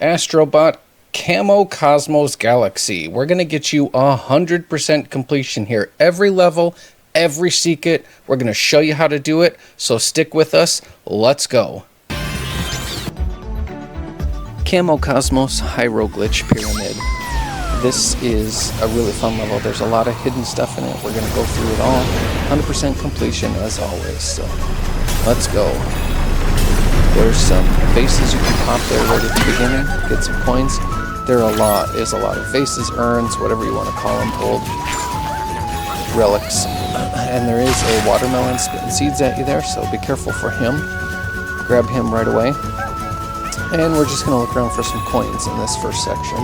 Astrobot Camo Cosmos Galaxy. We're going to get you 100% completion here. Every level, every secret, we're going to show you how to do it. So stick with us. Let's go. Camo Cosmos Hieroglitch Pyramid. This is a really fun level. There's a lot of hidden stuff in it. We're going to go through it all. 100% completion as always. So let's go. There's some vases you can pop there right at the beginning. Get some coins. There's a lot of vases, urns, whatever you want to call them, old relics. And there is a watermelon spitting seeds at you there, so be careful for him. Grab him right away. And we're just going to look around for some coins in this first section.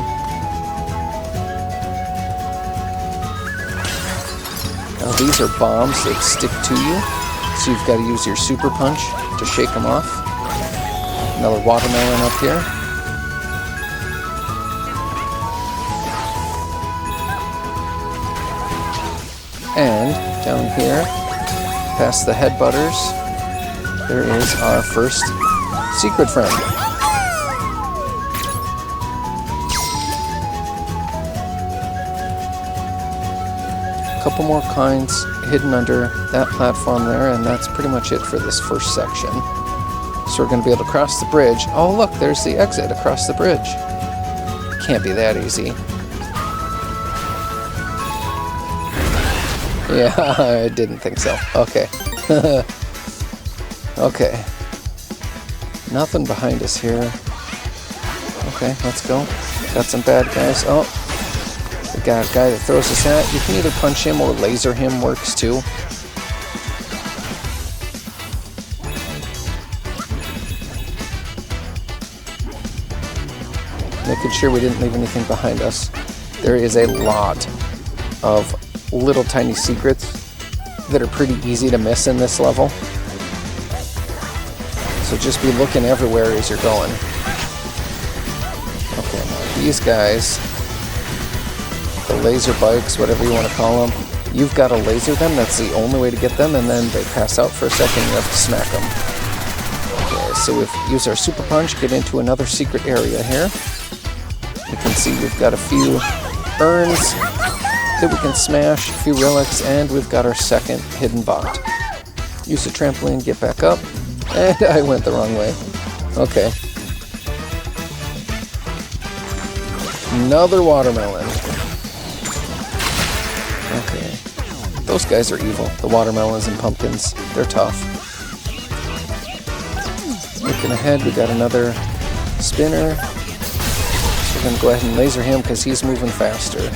Now these are bombs that stick to you, so you've got to use your super punch to shake them off. Another watermelon up here. And down here, past the headbutters, there is our first secret friend. A couple more coins hidden under that platform there, and that's pretty much it for this first section. So we're going to be able to cross the bridge. Oh look, there's the exit across the bridge. Can't be that easy. Yeah, I didn't think so. Okay. Okay. Nothing behind us here. Okay, let's go. Got some bad guys. Oh, we got a guy that throws us at. You can either punch him or laser him, works too. Making sure we didn't leave anything behind us. There is a lot of little tiny secrets that are pretty easy to miss in this level. So just be looking everywhere as you're going. Okay, now these guys, the laser bikes, whatever you want to call them, you've got to laser them. That's the only way to get them, and then they pass out for a second, you have to smack them. Okay, so we've used our super punch, get into another secret area here. You can see we've got a few urns that we can smash, a few relics, and we've got our second hidden bot. Use the trampoline, get back up, and I went the wrong way. Okay. Another watermelon. Okay. Those guys are evil, the watermelons and pumpkins. They're tough. Looking ahead, we got another spinner. So we're going to go ahead and laser him because he's moving faster.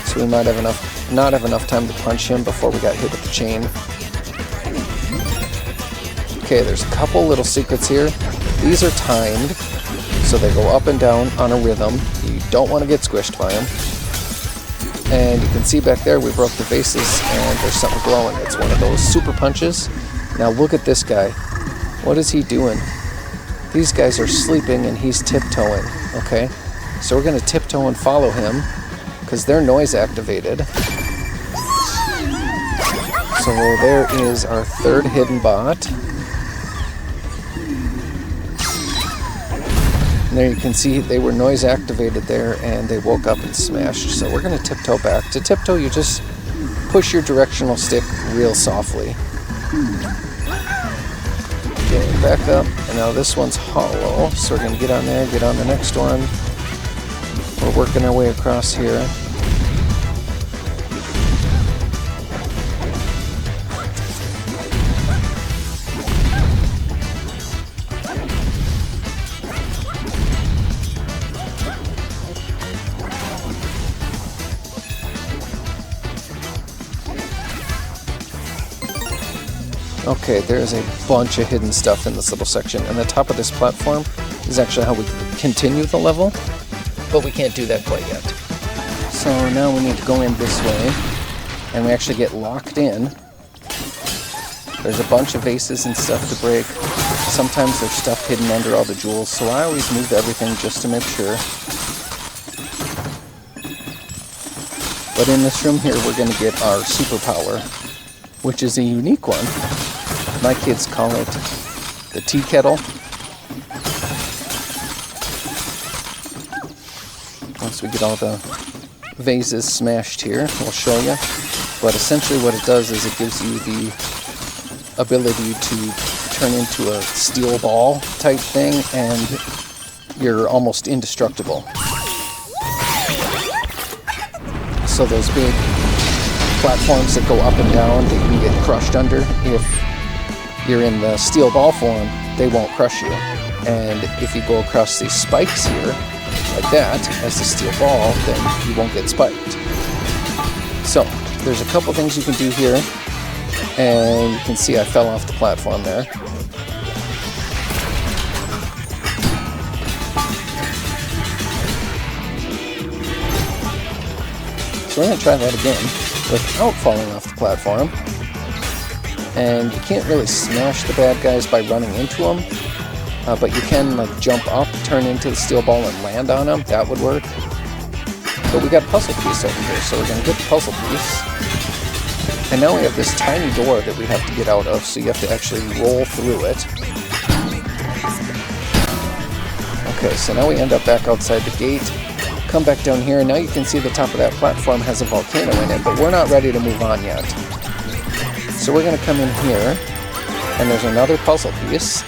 So we might have not have enough time to punch him before we got hit with the chain. Okay, there's a couple little secrets here. These are timed, so they go up and down on a rhythm. You don't want to get squished by them. And you can see back there we broke the vases and there's something glowing. It's one of those super punches. Now look at this guy. What is he doing? These guys are sleeping and he's tiptoeing, okay? So we're going to tiptoe and follow him, because they're noise activated. So there is our third hidden bot. And there you can see they were noise activated there and they woke up and smashed. So we're going to tiptoe back. To tiptoe, you just push your directional stick real softly. Okay, back up. And now this one's hollow. So we're going to get on there, get on the next one. We're working our way across here. Okay, there's a bunch of hidden stuff in this little section, and the top of this platform is actually how we continue the level, but we can't do that quite yet. So now we need to go in this way, and we actually get locked in. There's a bunch of vases and stuff to break. Sometimes there's stuff hidden under all the jewels, so I always move everything just to make sure. But in this room here, we're going to get our superpower, which is a unique one. My kids call it the tea kettle. So we get all the vases smashed here. We'll show you. But essentially what it does is it gives you the ability to turn into a steel ball type thing, and you're almost indestructible. So those big platforms that go up and down that you can get crushed under, if you're in the steel ball form, they won't crush you. And if you go across these spikes here, like that, as the steel ball, then you won't get spiked. So, there's a couple things you can do here, and you can see I fell off the platform there. So we're going to try that again without falling off the platform. And you can't really smash the bad guys by running into them, but you can like jump up, turn into the steel ball, and land on them. That would work. But we got a puzzle piece over here, so we're going to get the puzzle piece. And now we have this tiny door that we have to get out of, so you have to actually roll through it. Okay, so now we end up back outside the gate. Come back down here, and now you can see the top of that platform has a volcano in it, but we're not ready to move on yet. So we're going to come in here, and there's another puzzle piece.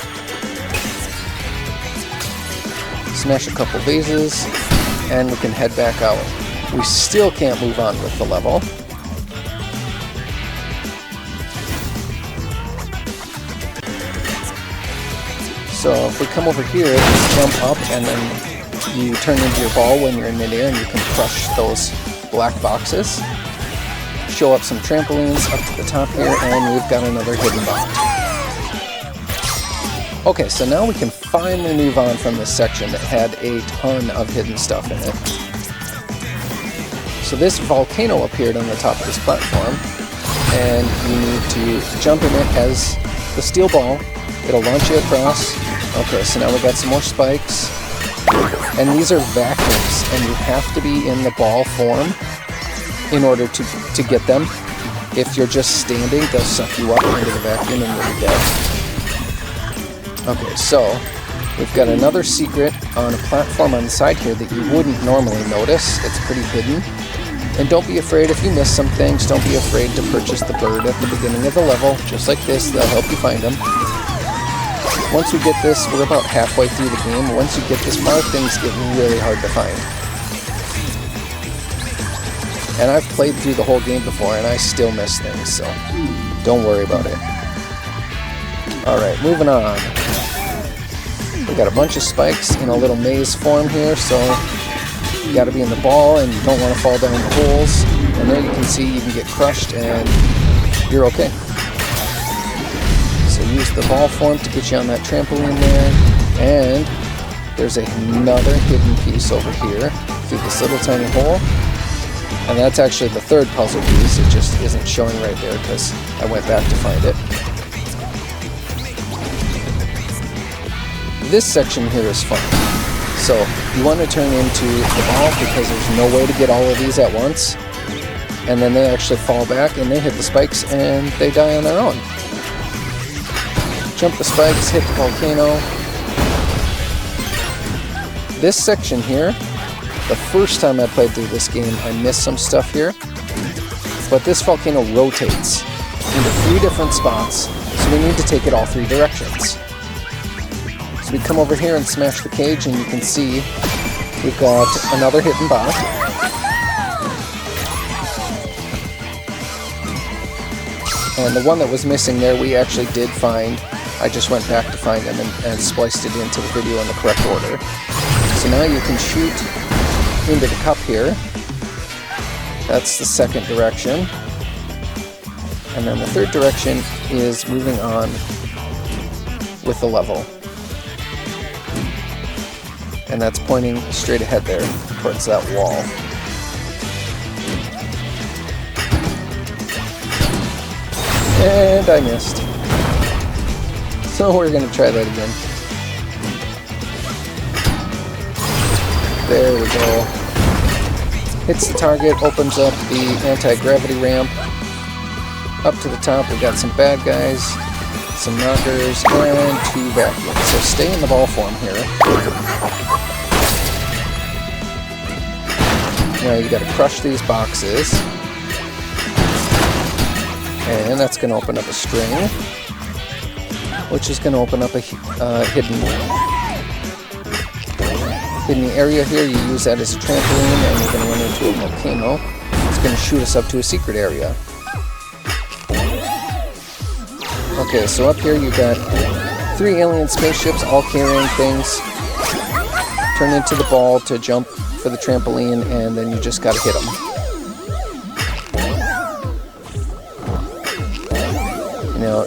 Smash a couple vases, and we can head back out. We still can't move on with the level. So if we come over here, just jump up, and then you turn into your ball when you're in midair, and you can crush those black boxes. Show up some trampolines up to the top here, and we've got another hidden bot. Okay, so now we can finally move on from this section that had a ton of hidden stuff in it. So this volcano appeared on the top of this platform, and you need to jump in it as the steel ball. It'll launch you across. Okay, so now we got some more spikes. And these are vacuums, and you have to be in the ball form in order to get them. If you're just standing, they'll suck you up into the vacuum and you'll be dead. Okay, so we've got another secret on a platform on the side here that you wouldn't normally notice. It's pretty hidden. And don't be afraid if you miss some things. Don't be afraid to purchase the bird at the beginning of the level. Just like this, they'll help you find them. Once we get this, we're about halfway through the game. Once you get this far, things get really hard to find. And I've played through the whole game before, and I still miss things, so don't worry about it. Alright, moving on. We got a bunch of spikes in a little maze form here, so you gotta be in the ball, and you don't want to fall down the holes. And there you can see you can get crushed, and you're okay. So use the ball form to get you on that trampoline there, and there's another hidden piece over here through this little tiny hole, and that's actually the third puzzle piece. It just isn't showing right there because I went back to find it. This section here is fun. So you want to turn into the ball because there's no way to get all of these at once, and then they actually fall back and they hit the spikes and they die on their own. Jump the spikes, hit the volcano. This section here, the first time I played through this game, I missed some stuff here. But this volcano rotates into 3 different spots, so we need to take it all 3 directions. So we come over here and smash the cage, and you can see we've got another hidden bot. And the one that was missing there, we actually did find. I just went back to find them and spliced it into the video in the correct order. So now you can shoot into the cup here. That's the second direction. And then the third direction is moving on with the level. And that's pointing straight ahead there towards that wall. And I missed. So we're going to try that again. There we go. Hits the target, opens up the anti-gravity ramp. Up to the top, we got some bad guys, some knockers, and 2 vacuums. So stay in the ball form here. Now you got to crush these boxes. And that's going to open up a string, which is going to open up a hidden area here. You use that as a trampoline, and you're going to run into a volcano. It's going to shoot us up to a secret area. Okay, so up here you got 3 alien spaceships all carrying things. Turn into the ball to jump for the trampoline, and then you just got to hit them. You know,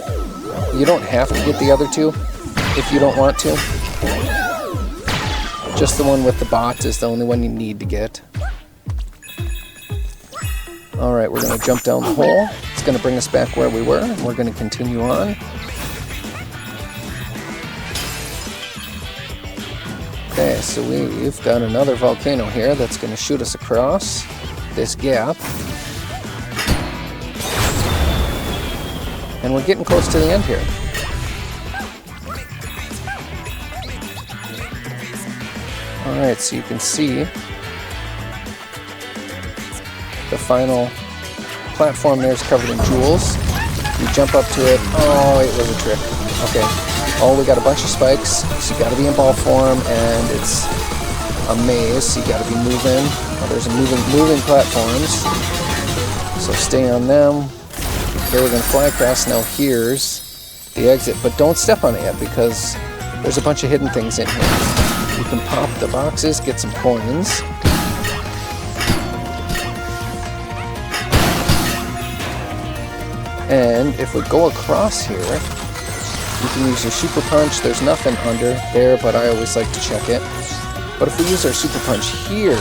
you don't have to get the other 2 if you don't want to. Just the one with the bot is the only one you need to get. Alright, we're going to jump down the hole. It's going to bring us back where we were, and we're going to continue on. Okay, so we've got another volcano here that's going to shoot us across this gap. And we're getting close to the end here. Alright, so you can see the final platform there is covered in jewels. You jump up to it. Oh, it was a trick. Okay. Oh, we got a bunch of spikes, so you got to be in ball form, and it's a maze, so you got to be moving. Oh, there's moving platforms, so stay on them. Okay, we're going to fly across. Now here's the exit, but don't step on it yet because there's a bunch of hidden things in here. You can pop the boxes, get some coins. And if we go across here, you can use your super punch. There's nothing under there, but I always like to check it. But if we use our super punch here,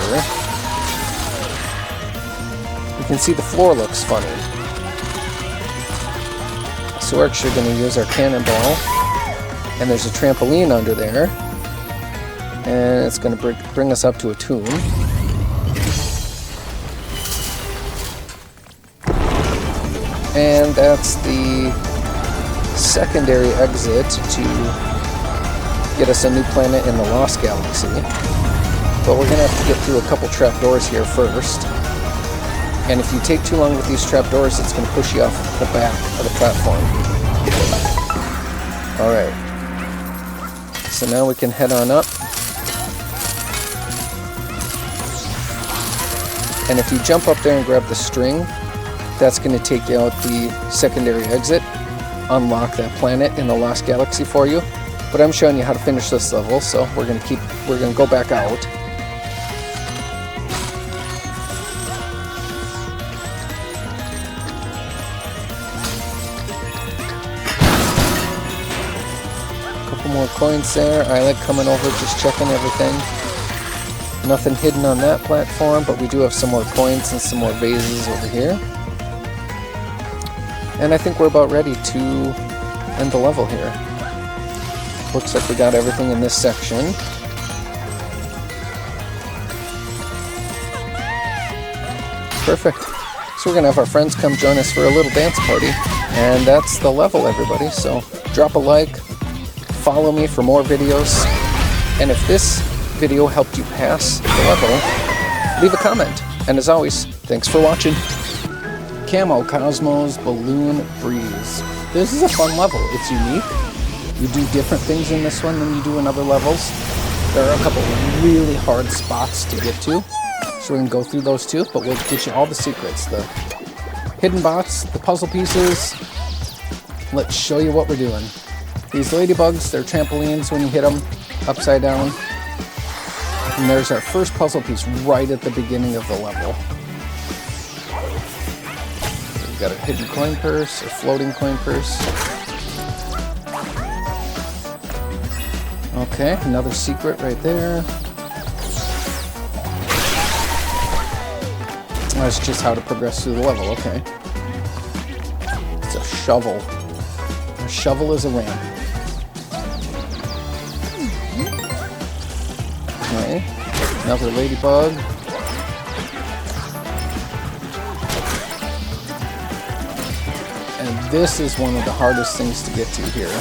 you can see the floor looks funny. So we're actually going to use our cannonball, and there's a trampoline under there, and it's going to bring us up to a tomb. And that's the secondary exit to get us a new planet in the Lost Galaxy. But we're going to have to get through a couple trapdoors here first. And if you take too long with these trapdoors, it's going to push you off the back of the platform. Alright. So now we can head on up. And if you jump up there and grab the string, that's going to take you out the secondary exit, unlock that planet in the Lost Galaxy for you. But I'm showing you how to finish this level, so we're going to go back out. More coins there. I like coming over, just checking everything. Nothing hidden on that platform, but we do have some more coins and some more vases over here. And I think we're about ready to end the level here. Looks like we got everything in this section. Perfect. So we're going to have our friends come join us for a little dance party. And that's the level, everybody. So drop a like. Follow me for more videos, and if this video helped you pass the level, leave a comment. And as always, thanks for watching. Camo Cosmos Balloon Breeze. This is a fun level. It's unique. You do different things in this one than you do in other levels. There are a couple of really hard spots to get to, so we can go through those too, but we'll get you all the secrets, the hidden bots, the puzzle pieces. Let's show you what we're doing. These ladybugs, they're trampolines when you hit them upside down. And there's our first puzzle piece right at the beginning of the level. We've got a hidden coin purse, a floating coin purse. Okay, another secret right there. That's just how to progress through the level, okay. It's a shovel. A shovel is a ramp. Okay, another ladybug. And this is one of the hardest things to get to here.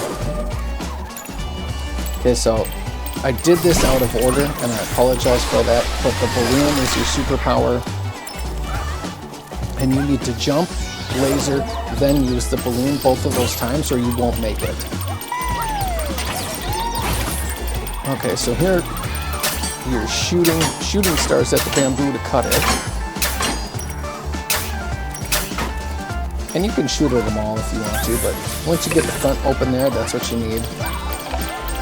Okay, so I did this out of order, and I apologize for that, but the balloon is your superpower, and you need to jump, laser, then use the balloon both of those times, or you won't make it. Okay, so here you're shooting stars at the bamboo to cut it. And you can shoot at them all if you want to, but once you get the front open there, that's what you need.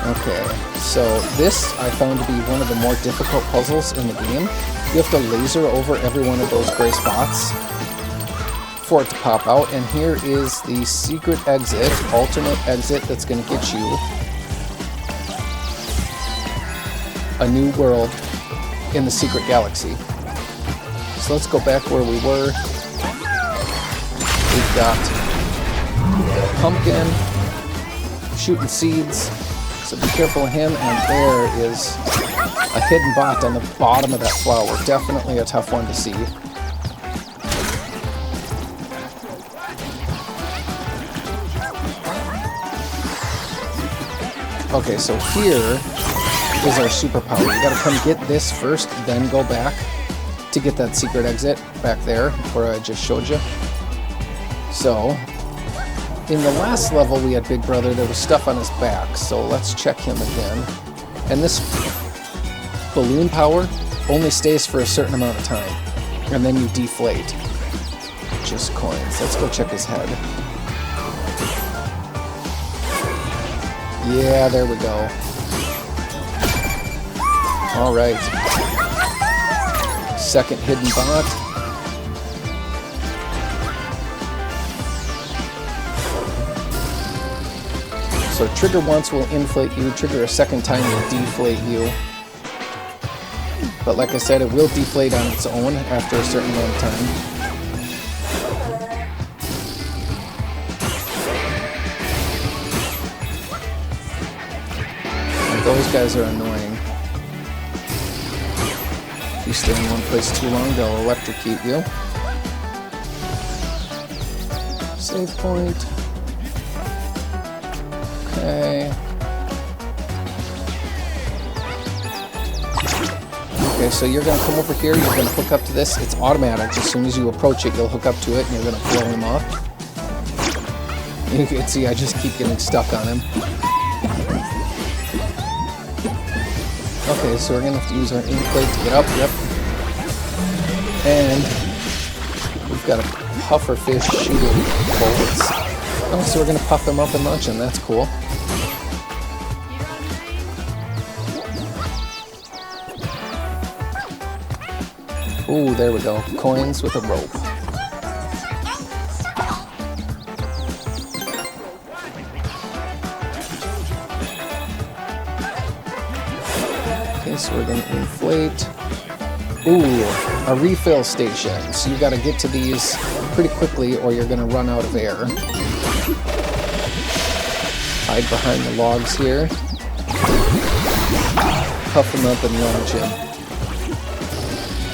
Okay, so this I found to be one of the more difficult puzzles in the game. You have to laser over every one of those gray spots for it to pop out, and here is the secret exit, alternate exit, that's going to get you a new world in the secret galaxy. So let's go back where we were. We've got Pumpkin shooting seeds, so be careful of him, and there is a hidden bot on the bottom of that flower. Definitely a tough one to see. Okay, so here is our superpower. You gotta come get this first, then go back to get that secret exit back there where I just showed you. So, in the last level we had Big Brother, there was stuff on his back, so let's check him again. And this balloon power only stays for a certain amount of time, and then you deflate. Just coins. Let's go check his head. Yeah, there we go. Alright. Second hidden bot. So trigger once will inflate you, trigger a second time will deflate you. But like I said, it will deflate on its own after a certain amount of time. And those guys are annoying. If you stay in one place too long, they'll electrocute you. Save point. Okay. Okay, so you're gonna come over here, you're gonna hook up to this. It's automatic. As soon as you approach it, you'll hook up to it and you're gonna blow him off. You can see I just keep getting stuck on him. Okay, so we're gonna have to use our inflate to get up, yep. And we've got a puffer fish shooting bullets. Oh, so we're gonna puff them up and launch them, that's cool. Ooh, there we go. Coins with a rope. Okay, so we're gonna inflate. Ooh, a refill station. So you gotta get to these pretty quickly or you're gonna run out of air. Hide behind the logs here. Puff him up and launch him.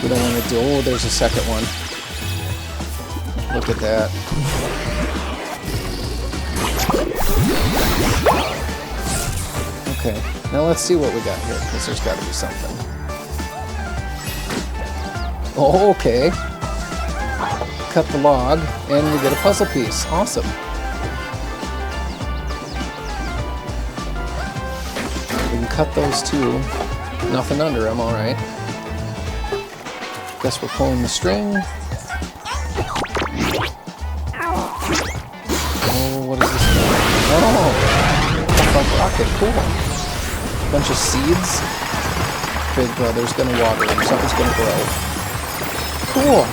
We don't want to do... Oh, there's a second one. Look at that. Okay, now let's see what we got here, because there's got to be something. Oh, okay. Cut the log, and we get a puzzle piece. Awesome. We can cut those two. Nothing under them, alright. Guess we're pulling the string. Oh, what is this? Oh! Puff rocket, cool. Bunch of seeds. Big Brother's gonna water them, something's gonna grow. Cool!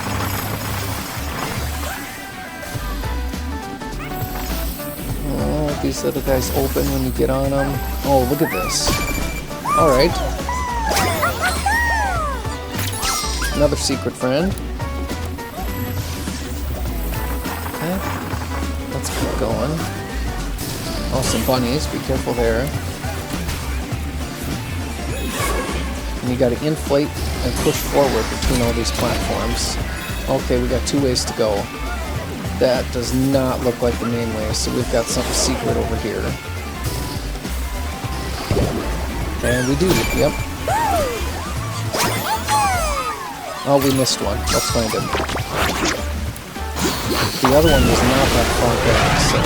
Oh, these little guys open when you get on them. Oh, look at this. Alright. Another secret friend. Okay. Let's keep going. Oh, some bunnies. Be careful there. And you gotta inflate and push forward between all these platforms. Okay, we got 2 ways to go. That does not look like the main way, so we've got something secret over here. And we do, yep. Oh, we missed one. Let's find him. The other one was not that far back, so...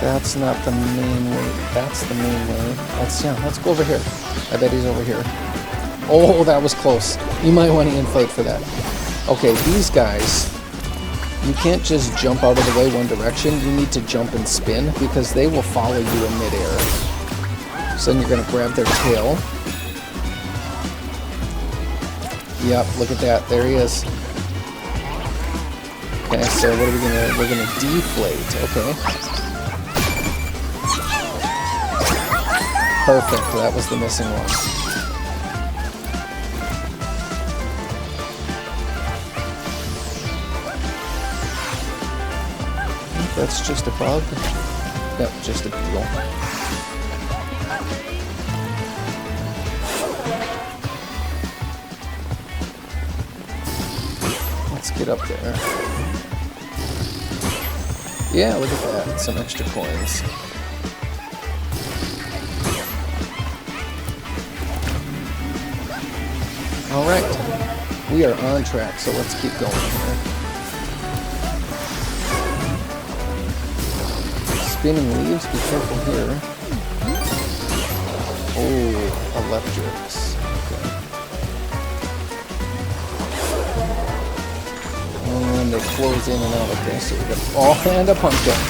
That's not the main way. That's the main way. Let's go over here. I bet he's over here. Oh, that was close. You might want to inflate for that. Okay, these guys, you can't just jump out of the way one direction. You need to jump and spin because they will follow you in midair. So then you're going to grab their tail. Yep, look at that. There he is. Okay, so what are we going to... We're going to deflate. Okay. Perfect. That was the missing one. That's just a bug. Yep, just a beetle. Let's get up there. Yeah, look at that. Some extra coins. Alright. We are on track, so let's keep going here. Spinning leaves, be careful here. Oh, electrics. Okay. And they close in and out. Okay, so we got... Oh, and a pumpkin.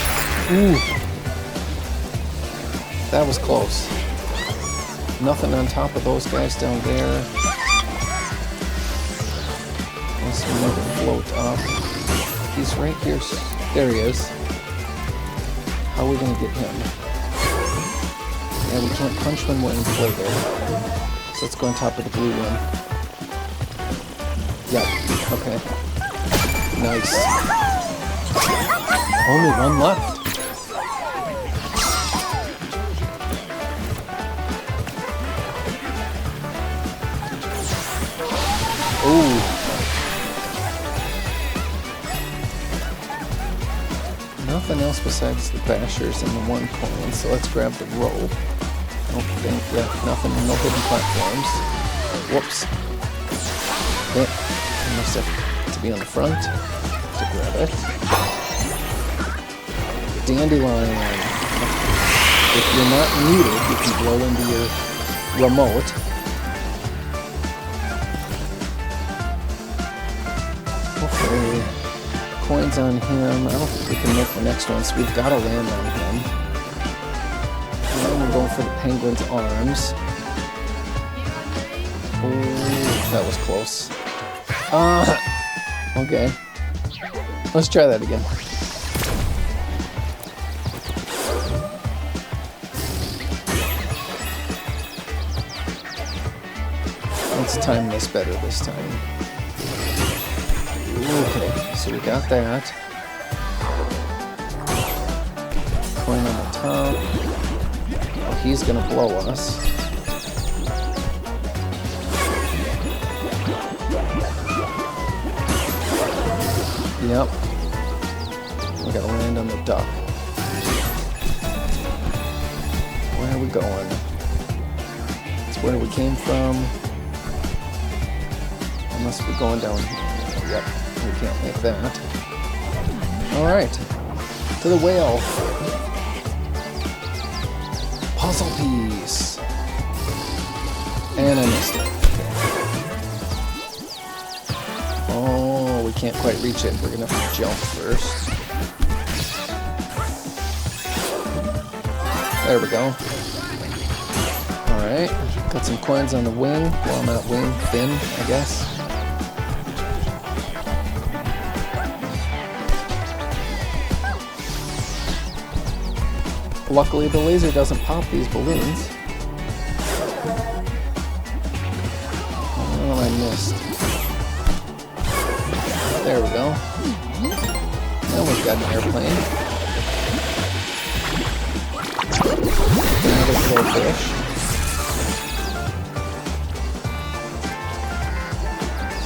Ooh. That was close. Nothing on top of those guys down there. Let's make it float up. He's right here. There he is. How are we going to get him? Yeah, we can't punch when we're inflated. So let's go on top of the blue one. Yep, okay. Nice. Only one left. Ooh. Nothing else besides the bashers and the one coin, so let's grab the rope. Okay, yeah, nothing, no hidden platforms. Whoops. Okay, I must have to be on the front to grab it. Dandelion. If you're not muted, you can blow into your remote. Okay. Coins on him. I don't think we can make the next one, so we've got to land on him. And then we're going for the penguin's arms. Oh, that was close. Okay. Let's try that again. Let's time this better this time. Okay, so we got that. Coin on the top. Oh, he's gonna blow us. Yep. We gotta land on the duck. Where are we going? That's where we came from. Unless we're going down here. Yep. We can't make that. Alright. To the whale. Puzzle piece. And I missed it. Okay. Oh, we can't quite reach it. We're going to have to jump first. There we go. Alright. Got some coins on the wing. Well, not wing. Fin, I guess. Luckily, the laser doesn't pop these balloons. Oh, I missed. There we go. Now we've got an airplane. Another little fish.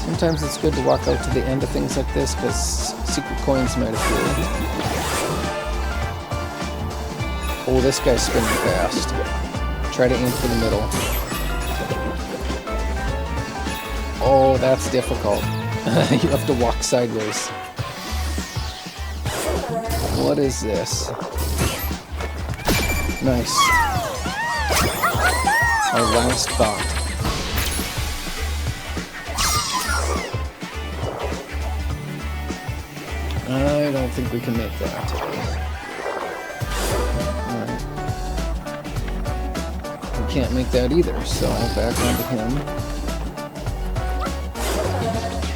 Sometimes it's good to walk out to the end of things like this because secret coins might appear. Oh, this guy's spinning fast. Try to aim for the middle. Oh, that's difficult. You have to walk sideways. What is this? Nice. Our last bot. I don't think we can make that. Alright. We can't make that either, so back onto him.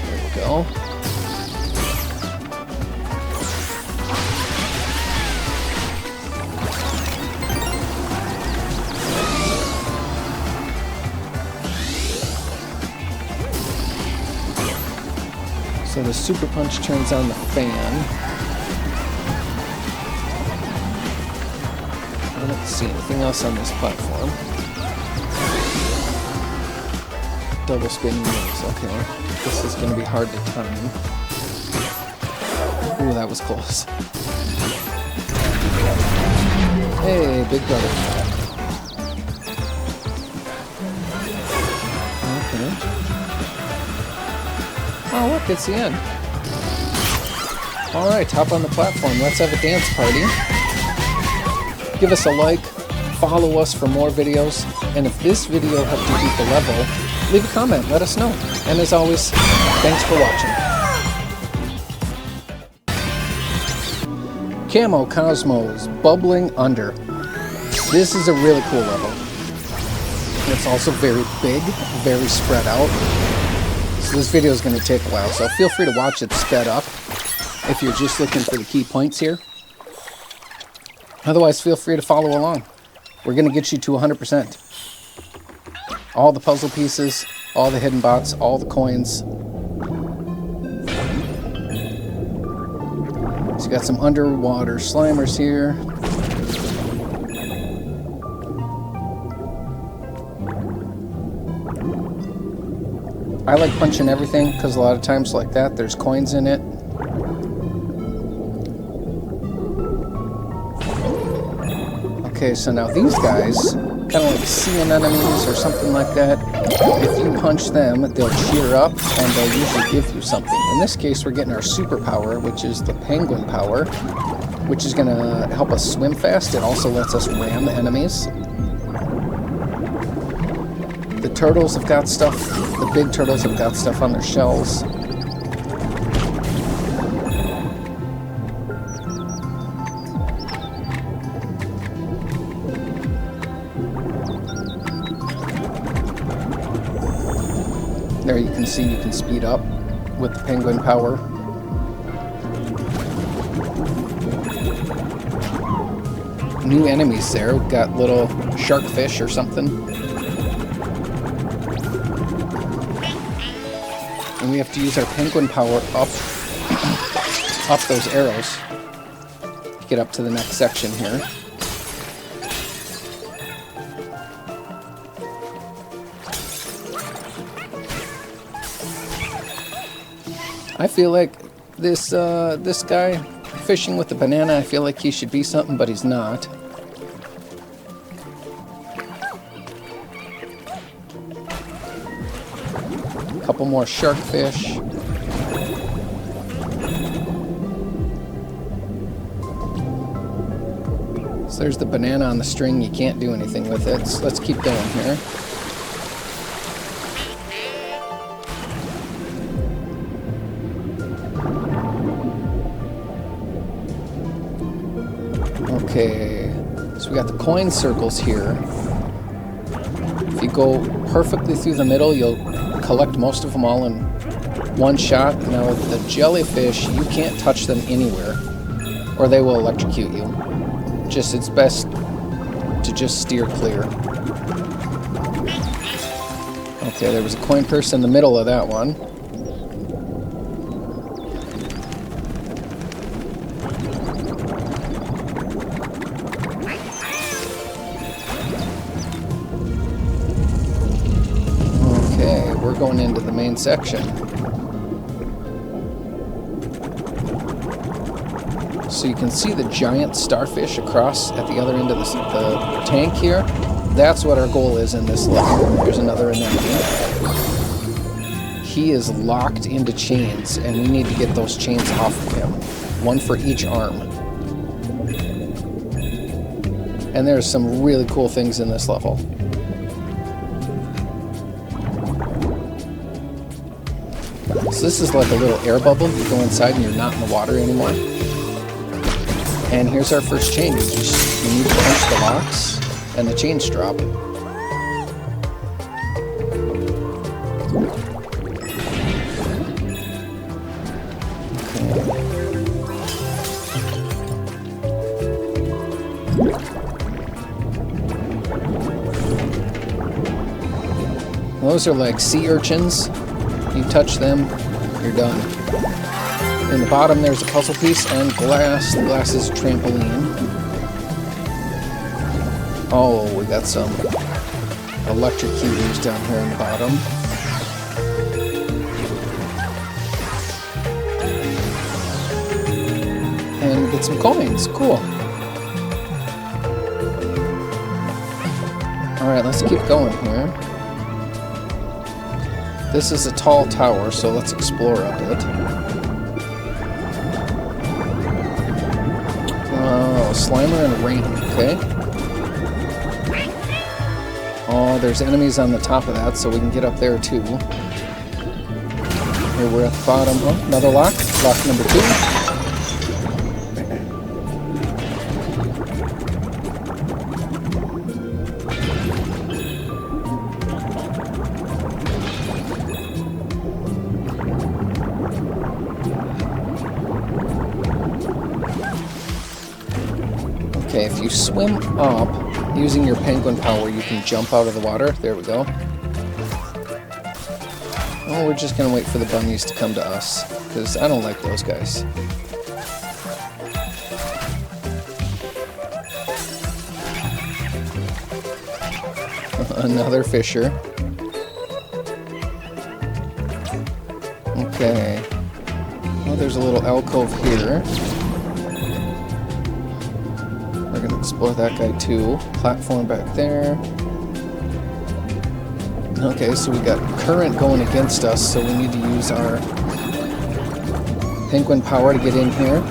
There we go. So the super punch turns on the fan. I don't see anything else on this platform. Double spinning moves, okay. This is going to be hard to time. Ooh, that was close. Hey, big brother. Okay. Oh, look, it's the end. Alright, hop on the platform. Let's have a dance party. Give us a like, follow us for more videos, and if this video helped you beat the level, leave a comment, let us know. And as always, thanks for watching. Camo Cosmos Bubbling Under. This is a really cool level. It's also very big, very spread out. So this video is going to take a while, so feel free to watch it sped up if you're just looking for the key points here. Otherwise, feel free to follow along. We're going to get you to 100%. All the puzzle pieces, all the hidden bots, all the coins. So you got some underwater slimers here. I like punching everything because a lot of times like that there's coins in it. Okay, so now these guys, kind of like sea anemones or something like that, if you punch them, they'll cheer up and they'll usually give you something. In this case, we're getting our superpower, which is the penguin power, which is going to help us swim fast. It also lets us ram the enemies. The turtles have got stuff, the big turtles have got stuff on their shells. There you can see you can speed up with the penguin power. New enemies there, we've got little sharkfish or something. And we have to use our penguin power up those arrows to get up to the next section here. I feel like this guy fishing with the banana, I feel like he should be something, but he's not. Couple more sharkfish. So there's the banana on the string. You can't do anything with it. So let's keep going here. Okay, so we got the coin circles here. If you go perfectly through the middle, you'll collect most of them all in one shot. Now the jellyfish, you can't touch them anywhere or they will electrocute you. It's best to just steer clear. Okay, there was a coin purse in the middle of that one. We're going into the main section. So you can see the giant starfish across at the other end of the tank here. That's what our goal is in this level. There's another anemone. He is locked into chains, and we need to get those chains off of him. One for each arm. And there's some really cool things in this level. So this is like a little air bubble. You go inside and you're not in the water anymore. And here's our first chain. You need to punch the locks and the chains drop. Those are like sea urchins. You touch them, you're done. In the bottom there's a puzzle piece and glass. The glass is a trampoline. Oh, we got some electrocutors down here in the bottom. And we get some coins. Cool. Alright, let's keep going here. This is a tall tower, so let's explore up it. Oh, Slimer and Rain, okay. Oh, there's enemies on the top of that, so we can get up there too. Here we're at the bottom. Oh, another lock. Lock number 2. Okay, if you swim up using your penguin power, you can jump out of the water. There we go. Oh, we're just gonna wait for the bunnies to come to us, because I don't like those guys. Another fisher. Okay. Well, there's a little alcove here. We're gonna explore that guy too. Platform back there. Okay, so we got current going against us, so we need to use our penguin power to get in here.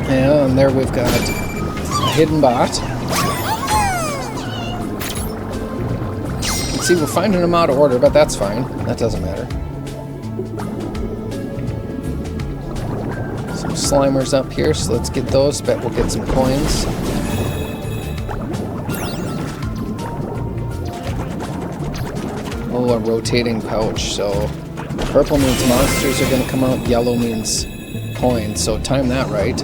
And there we've got a hidden bot. You can see we're finding them out of order, but that's fine. That doesn't matter. Some Slimers up here, so let's get those. Bet we'll get some coins. Oh, a rotating pouch. So purple means monsters are going to come out, yellow means coins. So time that right.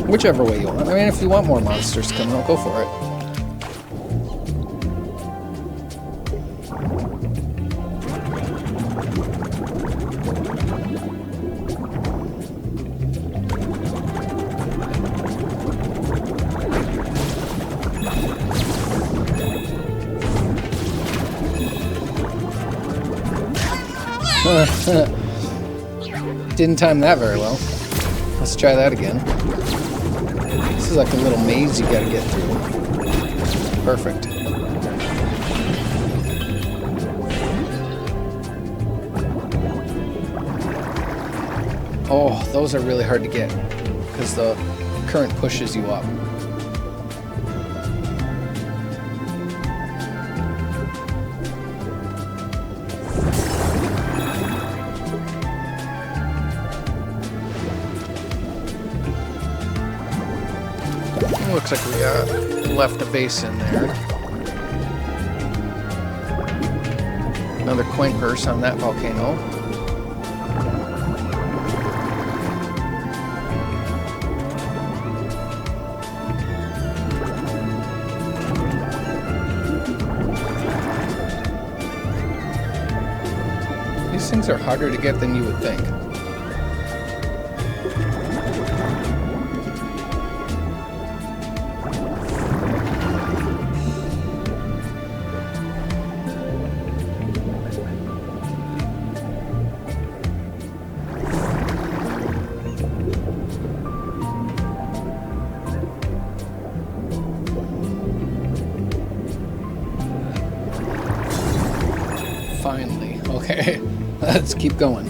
Whichever way you want. I mean, if you want more monsters to come out, go for it. Didn't time that very well. Let's try that again. This is like a little maze you gotta get through. Perfect. Oh, those are really hard to get because the current pushes you up. Looks like we left a base in there. Another coin purse on that volcano. These things are harder to get than you would think. Just keep going.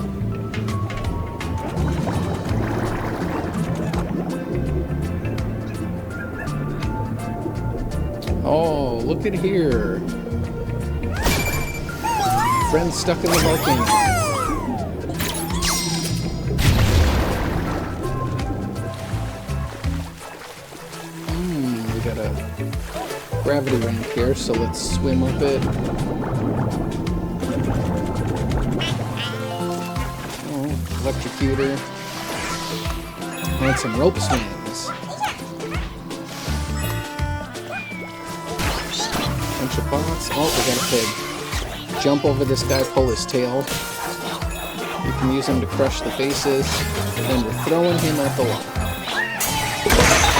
Oh, look at here. Friend stuck in the volcano. We got a gravity ramp here, so let's swim up it. Oh, electrocutor. And some rope swings. Bunch of bots. Oh, we got a pig. Jump over this guy, pull his tail. You can use him to crush the faces. And we're throwing him at the wall.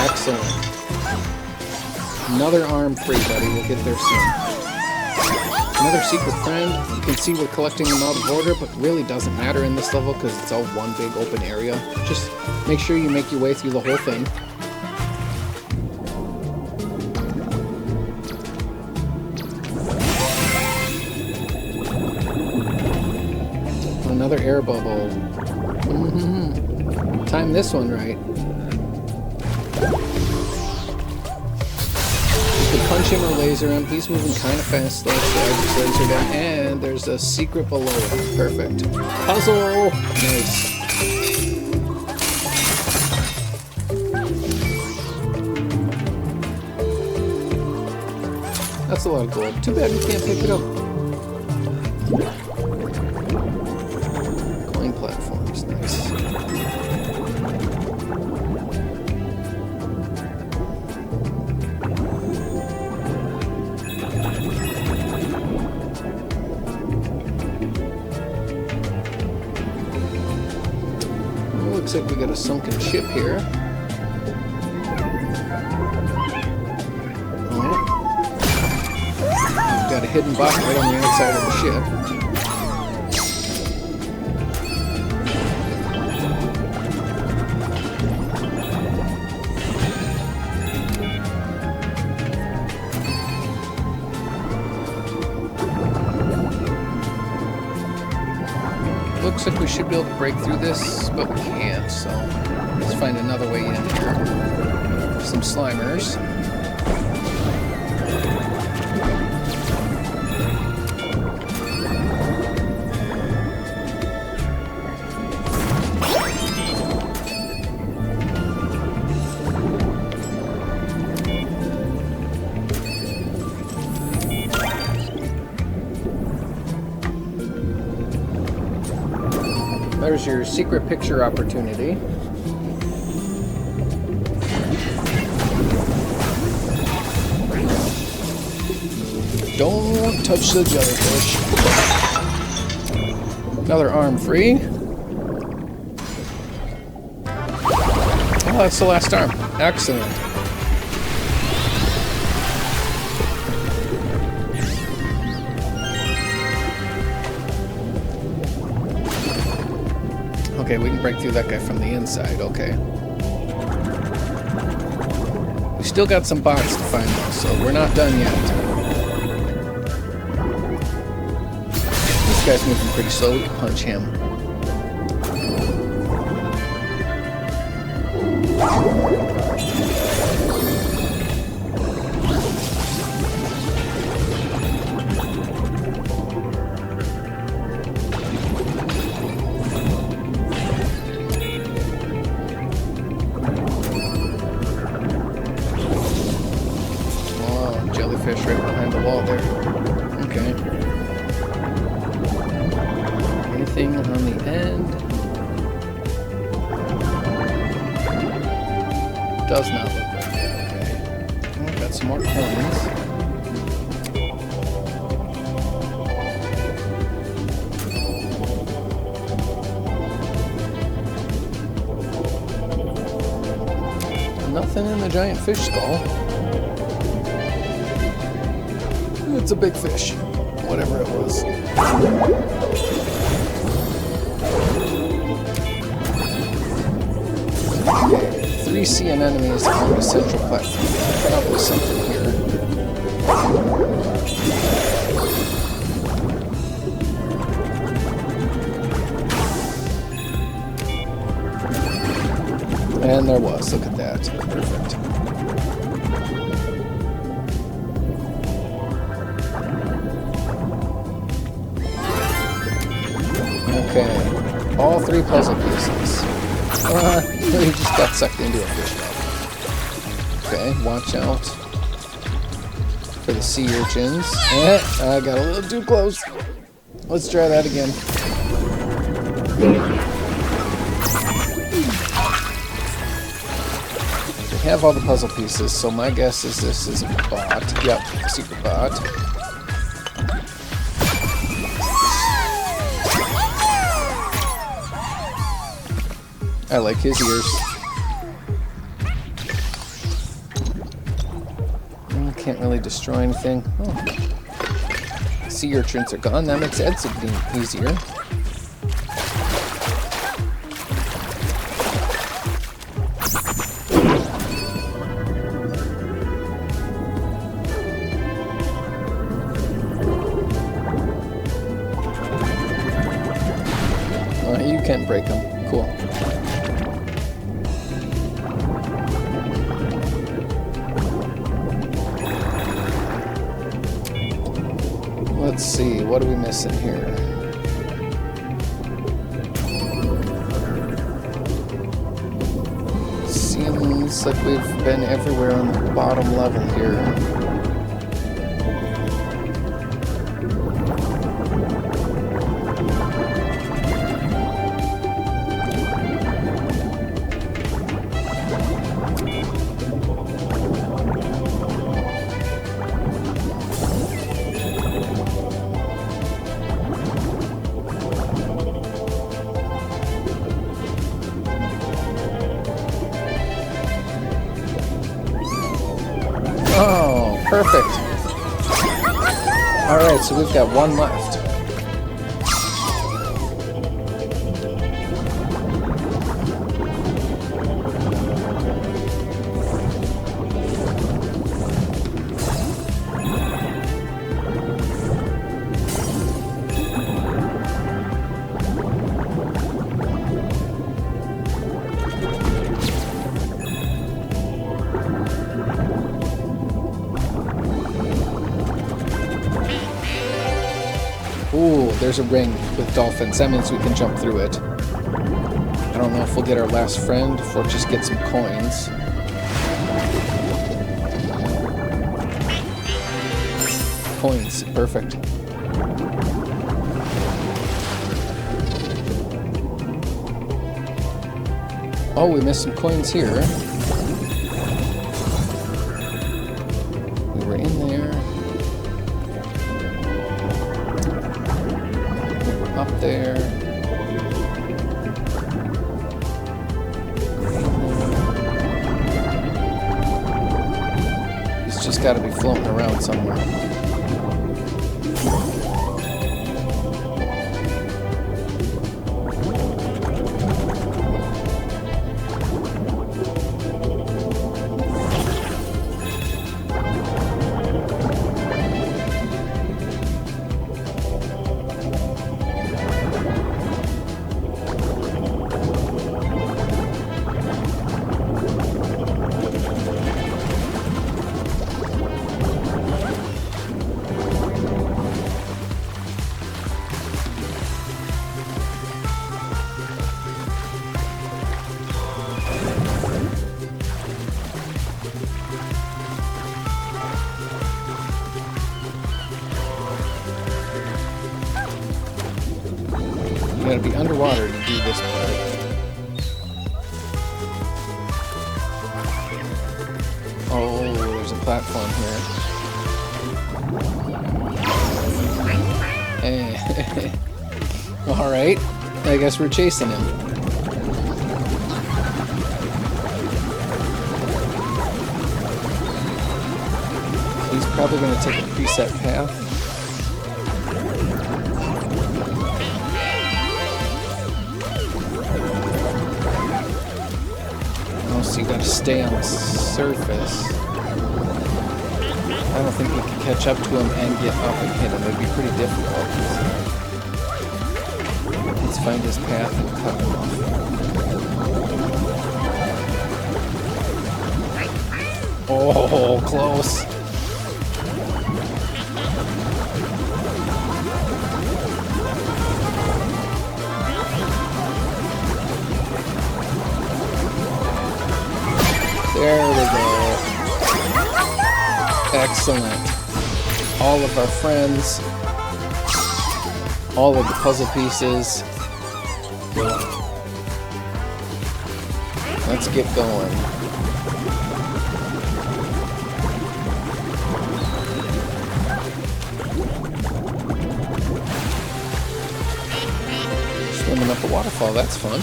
Excellent. Another arm free, buddy. We'll get there soon. Another secret friend. You can see we're collecting them out of order, but really doesn't matter in this level because it's all one big open area. Just make sure you make your way through the whole thing. Another air bubble. Time this one right. You can punch him or laser him. He's moving kind of fast though, so I just laser down. And there's a secret below it. Perfect. Puzzle! Nice. That's a lot of gold. Too bad we can't pick it up. Platforms, nice. Well, looks like we got a sunken ship here. Oh. We've got a hidden bot right on the outside of the ship. Looks like we should be able to break through this, but we can't, so let's find another way in here. Some slimers. There's your secret picture opportunity. Don't touch the jellyfish. Another arm free. Oh, that's the last arm. Excellent. Okay, we can break through that guy from the inside, okay. We still got some bots to find though, so we're not done yet. This guy's moving pretty slow, we can punch him. Jellyfish right behind the wall there. Okay. Anything on the end? Does not look like it. Okay. Oh, got some more coins. Nothing in the giant fish skull. It's a big fish, whatever it was. Okay, 3 CN enemies on the central platform. Probably something here. And there was. Look at that. Perfect. Okay. All 3 puzzle pieces. He just got sucked into a fish net. Okay, watch out for the sea urchins. I got a little too close. Let's try that again. We have all the puzzle pieces, so my guess is this is a bot. Yep, secret bot. I like his ears. Can't really destroy anything. Oh. Sea urchins are gone. That makes exiting easier. You can't break them. Cool. Let's see, what are we missing here? Seems like we've been everywhere on the bottom level here. Oh, perfect. Alright, so we've got 1 left. Ooh, there's a ring with dolphins. That means we can jump through it. I don't know if we'll get our last friend or just get some coins. Coins, perfect. Oh, we missed some coins here. We were in there. Up there. He's just got to be floating around somewhere. You gotta be underwater to do this part. Oh, there's a platform here. Alright, I guess we're chasing him. He's probably gonna take a preset path. So you gotta stay on the surface. I don't think we can catch up to him and get up and hit him. It'd be pretty difficult. Let's find his path and cut him off. Oh, close. There we go. Excellent. All of our friends. All of the puzzle pieces. Let's get going. Swimming up a waterfall, that's fun.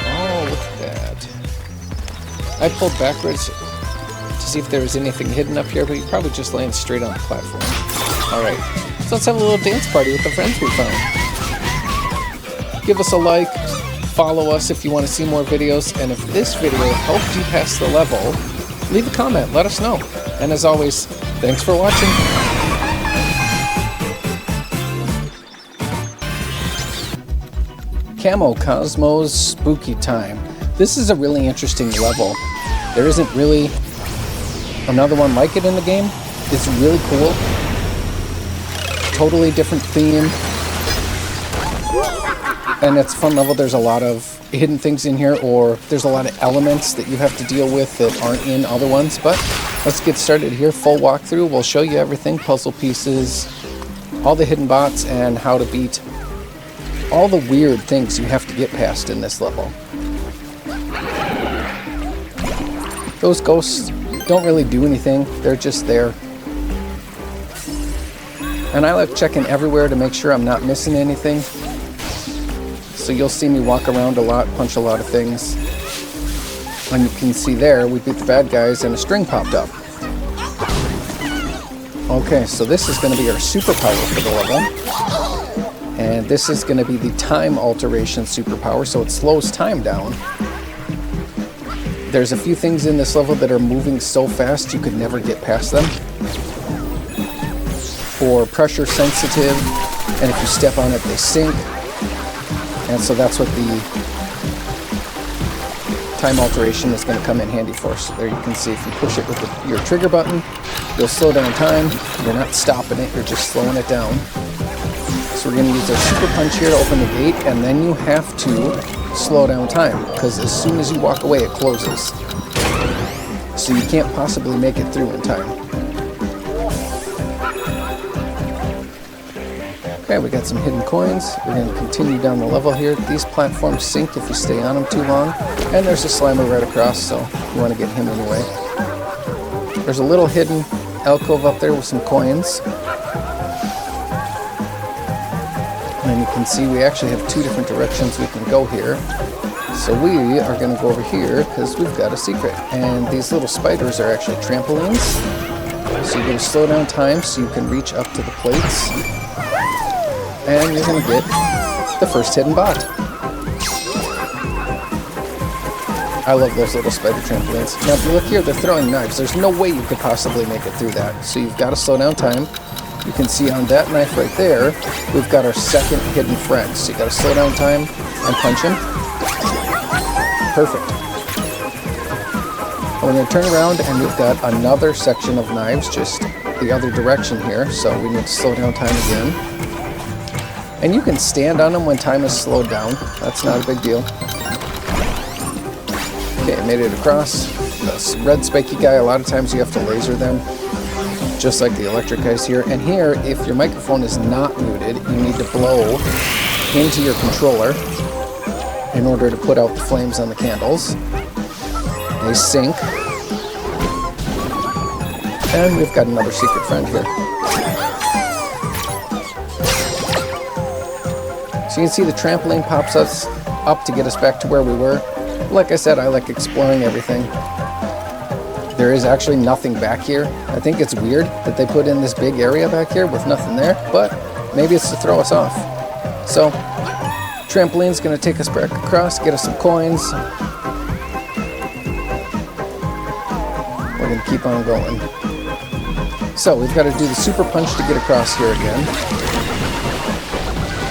Oh, look at that. I pulled backwards to see if there was anything hidden up here, but you probably just land straight on the platform. Alright, so let's have a little dance party with the friends we found. Give us a like, follow us if you want to see more videos, and if this video helped you pass the level, leave a comment, let us know. And as always, thanks for watching. Camo Cosmos Spooky Time. This is a really interesting level. There isn't really another one like it in the game. It's really cool. Totally different theme. And it's a fun level. There's a lot of hidden things in here, or there's a lot of elements that you have to deal with that aren't in other ones. But let's get started here. Full walkthrough. We'll show you everything, puzzle pieces, all the hidden bots, and how to beat all the weird things you have to get past in this level. Those ghosts don't really do anything. They're just there. And I like checking everywhere to make sure I'm not missing anything. So you'll see me walk around a lot, punch a lot of things. And you can see there, we beat the bad guys and a string popped up. Okay, so this is going to be our superpower for the level. And this is going to be the time alteration superpower, so it slows time down. There's a few things in this level that are moving so fast you could never get past them. Or pressure sensitive, and if you step on it they sink. And so that's what the time alteration is going to come in handy for. So there you can see if you push it with your trigger button, you'll slow down time. You're not stopping it, you're just slowing it down. So we're going to use our super punch here to open the gate, and then you have to slow down time, because as soon as you walk away it closes. So you can't possibly make it through in time. Okay, we got some hidden coins. We're going to continue down the level here. These platforms sink if you stay on them too long. And there's a Slimer right across, so you want to get him anyway. There's a little hidden alcove up there with some coins. And you can see we actually have two different directions we can go here. So we are going to go over here because we've got a secret. And these little spiders are actually trampolines. So you're going to slow down time so you can reach up to the plates. And you're going to get the first hidden bot. I love those little spider trampolines. Now if you look here, they're throwing knives. There's no way you could possibly make it through that. So you've got to slow down time. You can see on that knife right there, we've got our second hidden friend. So you got to slow down time and punch him. Perfect. And we're going to turn around and we've got another section of knives just the other direction here. So we need to slow down time again. And you can stand on them when time is slowed down. That's not a big deal. Okay, I made it across. This red spiky guy, a lot of times you have to laser them, just like the electric guys here. And here, if your microphone is not muted, you need to blow into your controller in order to put out the flames on the candles. They sink. And we've got another secret friend here. So you can see the trampoline pops us up to get us back to where we were. Like I said, I like exploring everything. There is actually nothing back here. I think it's weird that they put in this big area back here with nothing there, but maybe it's to throw us off. So, trampoline's gonna take us back across, get us some coins. We're gonna keep on going. So we've got to do the super punch to get across here again.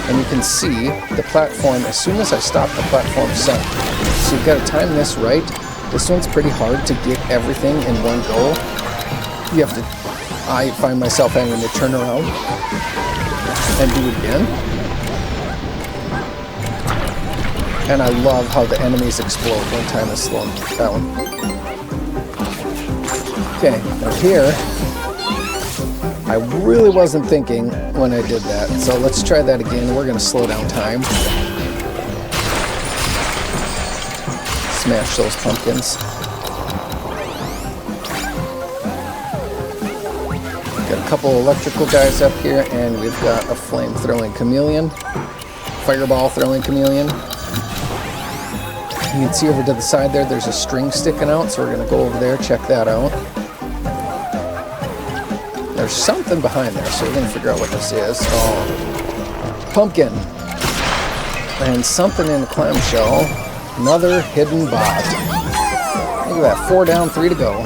And you can see the platform, as soon as I stop, the platform sunk. So you've got to time this right. This one's pretty hard to get everything in one go. You have to, I find myself having to turn around and do it again. And I love how the enemies explode when time is slowed down. Okay, now here, I really wasn't thinking when I did that, so let's try that again. We're going to slow down time. Smash those pumpkins. Got a couple electrical guys up here, and we've got a flame-throwing chameleon. Fireball throwing chameleon. You can see over to the side there, there's a string sticking out, so we're going to go over there, check that out. There's something behind there, so we're going to figure out what this is. Oh, pumpkin. And something in the clamshell. Another hidden bot. Look at that, 4 down, 3 to go.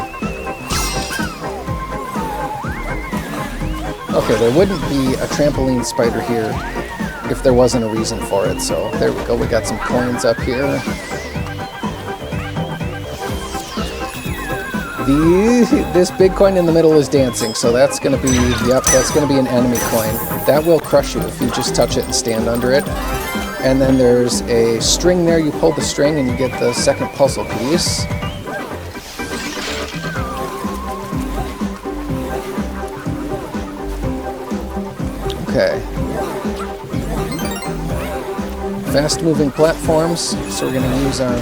Okay, there wouldn't be a trampoline spider here if there wasn't a reason for it. So there we go, we got some coins up here. This big coin in the middle is dancing, so that's going to be, yep, that's going to be an enemy coin. That will crush you if you just touch it and stand under it. And then there's a string there, you pull the string and you get the second puzzle piece. Okay. Fast-moving platforms, so we're going to use our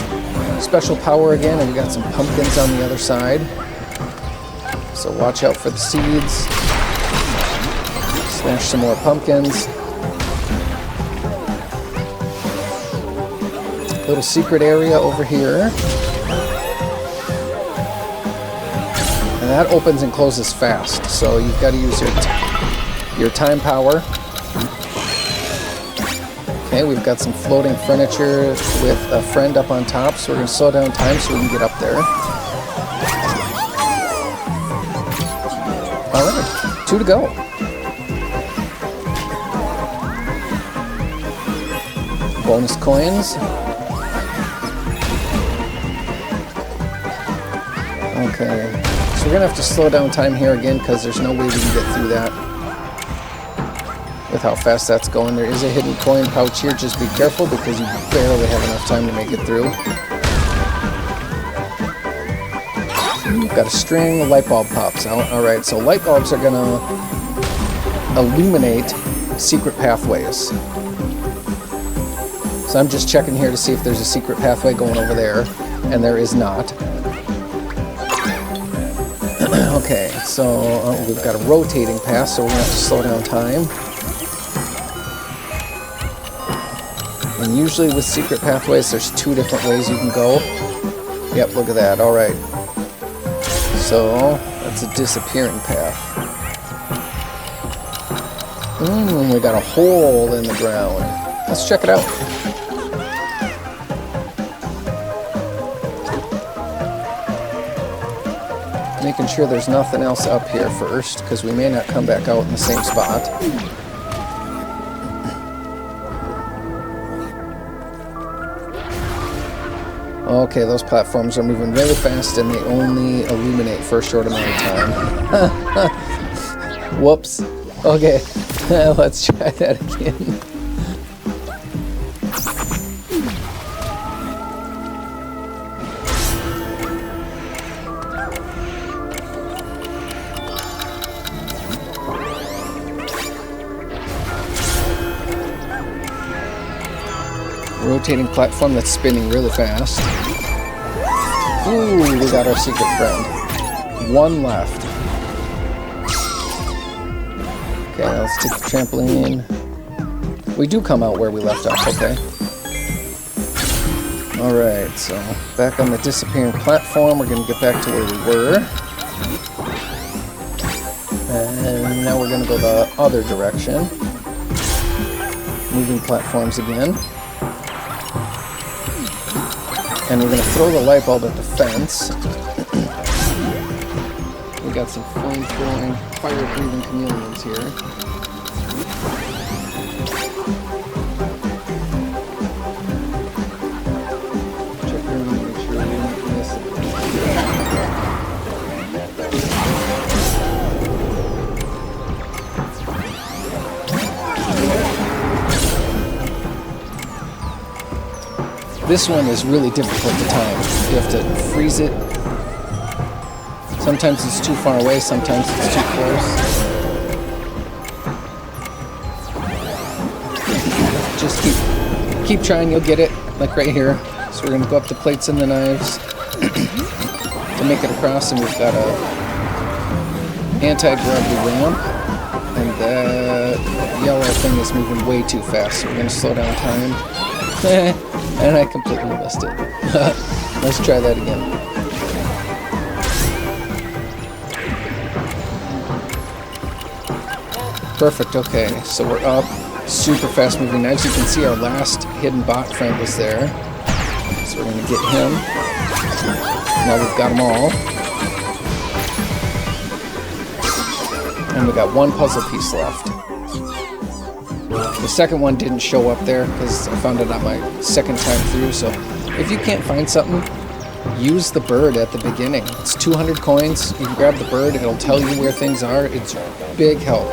special power again, and we got some pumpkins on the other side. So watch out for the seeds. Smash some more pumpkins. Little secret area over here. And that opens and closes fast, so you've got to use your time power. Okay, we've got some floating furniture with a friend up on top, so we're going to slow down time so we can get up there. Alright, 2 to go. Bonus coins. Okay, so we're going to have to slow down time here again because there's no way we can get through that with how fast that's going. There is a hidden coin pouch here. Just be careful because you barely have enough time to make it through. We've got a string, a light bulb pops out. Alright, so light bulbs are going to illuminate secret pathways. So I'm just checking here to see if there's a secret pathway going over there, and there is not. Okay, so we've got a rotating path, so we're going to have to slow down time. And usually with secret pathways, there's 2 different ways you can go. Yep, look at that. All right. So that's a disappearing path. We got a hole in the ground. Let's check it out. Making sure there's nothing else up here first, because we may not come back out in the same spot. Okay, those platforms are moving really fast and they only illuminate for a short amount of time. Whoops. Okay, let's try that again. Rotating platform that's spinning really fast. Ooh, we got our secret friend. 1 left. Okay, let's take the trampoline. We do come out where we left off, okay. Alright, so back on the disappearing platform, we're going to get back to where we were. And now we're going to go the other direction. Moving platforms again. And we're going to throw the light bulb at the fence. We got some flame-throwing, fire-breathing chameleons here. This one is really difficult to time. You have to freeze it. Sometimes it's too far away, sometimes it's too close. Just keep trying, you'll get it, like right here. So we're gonna go up the plates and the knives to make it across, and we've got a anti-gravity ramp, and that yellow thing is moving way too fast, so we're gonna slow down time. And I completely missed it. Let's try that again. Perfect, okay, so we're up. Super fast moving knives. You can see our last hidden bot friend was there. So we're gonna get him. Now we've got them all. And we got one puzzle piece left. The second one didn't show up there because I found it on my second time through, so if you can't find something, use the bird at the beginning. It's 200 coins. You can grab the bird, it'll tell you where things are. It's big help.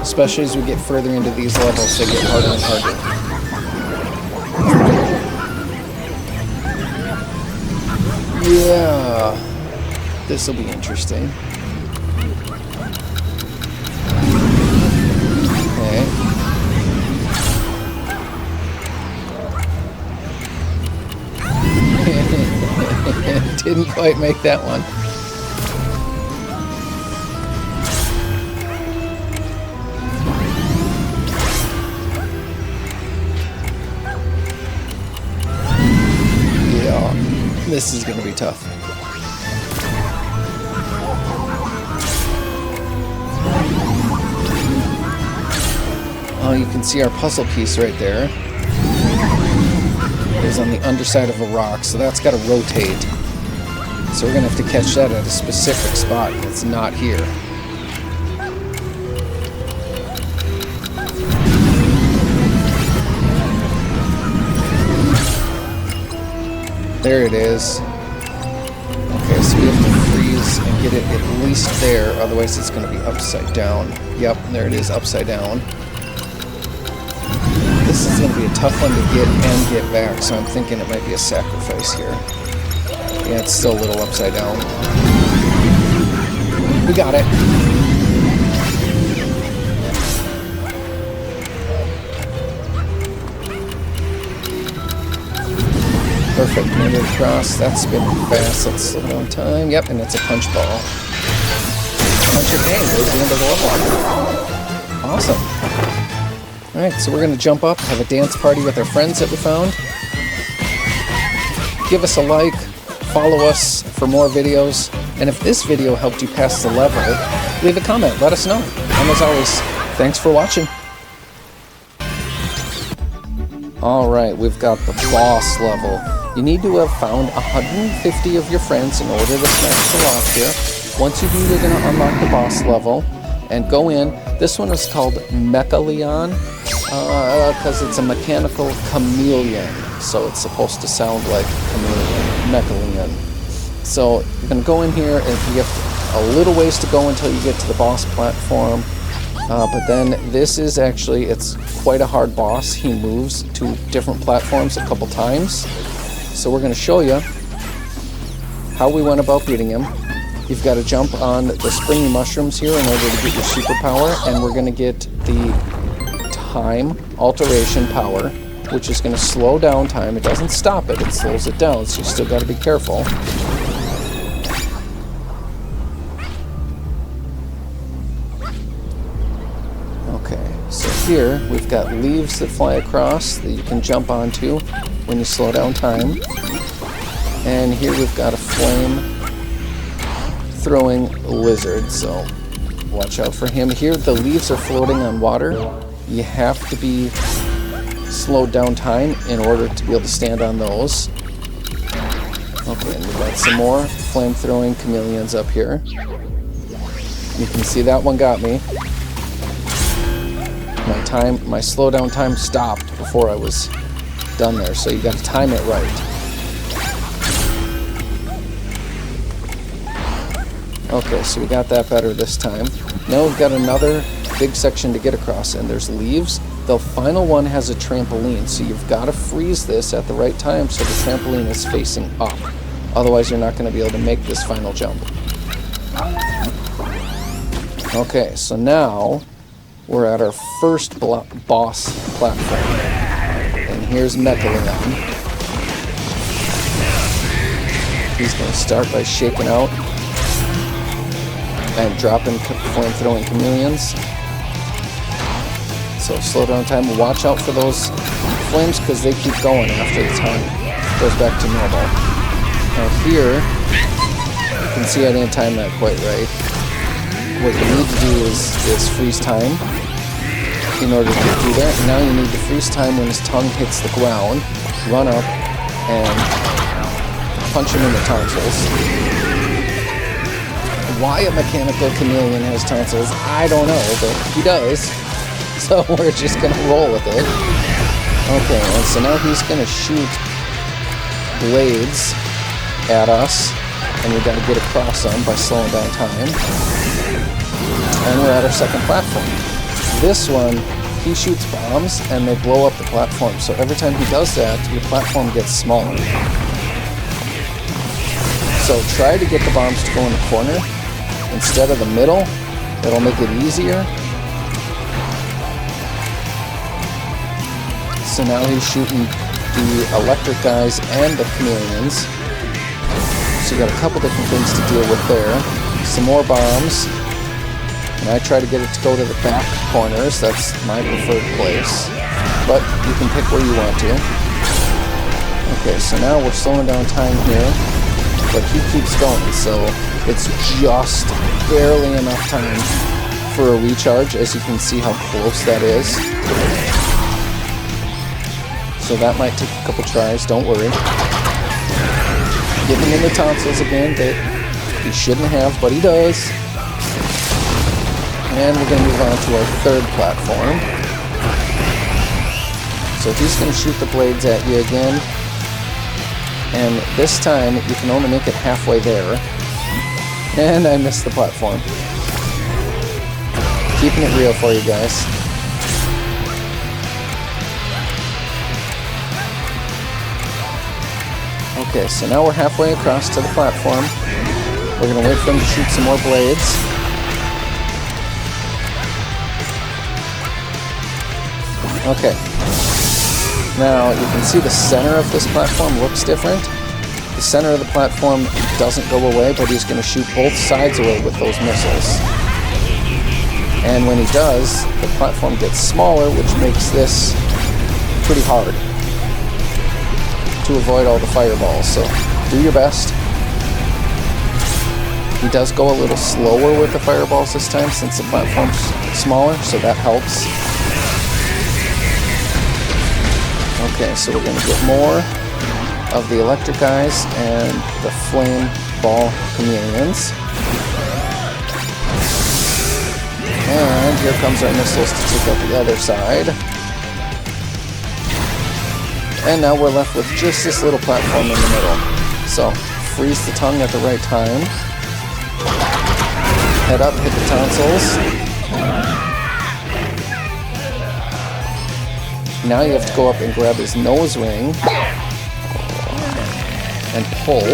Especially as we get further into these levels, they get harder and harder. Yeah, this will be interesting. Okay. Didn't quite make that one. This is going to be tough. Oh, you can see our puzzle piece right there. It's on the underside of a rock, so that's got to rotate. So we're going to have to catch that at a specific spot that's not here. There it is. Okay, so we have to freeze and get it at least there, otherwise it's going to be upside down. Yep, there it is, upside down. This is going to be a tough one to get and get back, so I'm thinking it might be a sacrifice here. Yeah, it's still a little upside down. We got it. Perfect, made it across. That's spinning fast. Let's slow down time. Yep, and it's a punch ball. Punch it down. There's the end of the level. Awesome. Alright, so we're going to jump up, have a dance party with our friends that we found. Give us a like, follow us for more videos, and if this video helped you pass the level, leave a comment, let us know. And as always, thanks for watching. Alright, we've got the boss level. You need to have found 150 of your friends in order to smash the lock here. Once you do, you're going to unlock the boss level and go in. This one is called Mecha Leon because it's a mechanical chameleon. So it's supposed to sound like chameleon, Mecha Leon. So you're going to go in here and you have a little ways to go until you get to the boss platform. But then this is actually, it's quite a hard boss. He moves to different platforms a couple times. So we're going to show you how we went about beating him. You've got to jump on the springy mushrooms here in order to get your superpower, and we're going to get the time alteration power, which is going to slow down time. It doesn't stop it, it slows it down, so you still got to be careful. So here we've got leaves that fly across that you can jump onto when you slow down time. And here we've got a flame throwing lizard, so watch out for him. Here the leaves are floating on water. You have to be slowed down time in order to be able to stand on those. Okay, and we've got some more flame throwing chameleons up here. You can see that one got me. My slow down time stopped before I was done there, so you got to time it right. Okay, so we got that better this time. Now we've got another big section to get across, and there's leaves. The final one has a trampoline, so you've got to freeze this at the right time so the trampoline is facing up. Otherwise, you're not going to be able to make this final jump. Okay, so now we're at our first boss platform. And here's Mecha Leon. He's going to start by shaking out and dropping flame-throwing chameleons. So slow down time. Watch out for those flames because they keep going after the time goes back to normal. Now here, you can see I didn't time that quite right. What you need to do is freeze time in order to get through there. And now you need to freeze time when his tongue hits the ground, run up, and punch him in the tonsils. Why a mechanical chameleon has tonsils, I don't know, but he does. So we're just going to roll with it. Okay, and so now he's going to shoot blades at us, and we've got to get across them by slowing down time. And we're at our second platform. This one, he shoots bombs, and they blow up the platform. So every time he does that, your platform gets smaller. So try to get the bombs to go in the corner instead of the middle. It'll make it easier. So now he's shooting the electric guys and the chameleons. So you got a couple different things to deal with there. Some more bombs. And I try to get it to go to the back corners. That's my preferred place. But you can pick where you want to. Okay, so now we're slowing down time here. But he keeps going, so it's just barely enough time for a recharge, as you can see how close that is. So that might take a couple tries, don't worry. Get him in the tonsils again, that he shouldn't have, but he does. And we're going to move on to our third platform. So he's going to shoot the blades at you again. And this time, you can only make it halfway there. And I missed the platform. Keeping it real for you guys. Okay, so now we're halfway across to the platform. We're going to wait for him to shoot some more blades. Okay. Now, you can see the center of this platform looks different. The center of the platform doesn't go away, but he's going to shoot both sides away with those missiles. And when he does, the platform gets smaller, which makes this pretty hard to avoid all the fireballs. So, do your best. He does go a little slower with the fireballs this time since the platform's smaller, so that helps. Okay, so we're going to get more of the electric eyes and the flame ball chameleons. And here comes our missiles to take out the other side. And now we're left with just this little platform in the middle. So, freeze the tongue at the right time. Head up, hit the tonsils. Now you have to go up and grab his nose ring and pull.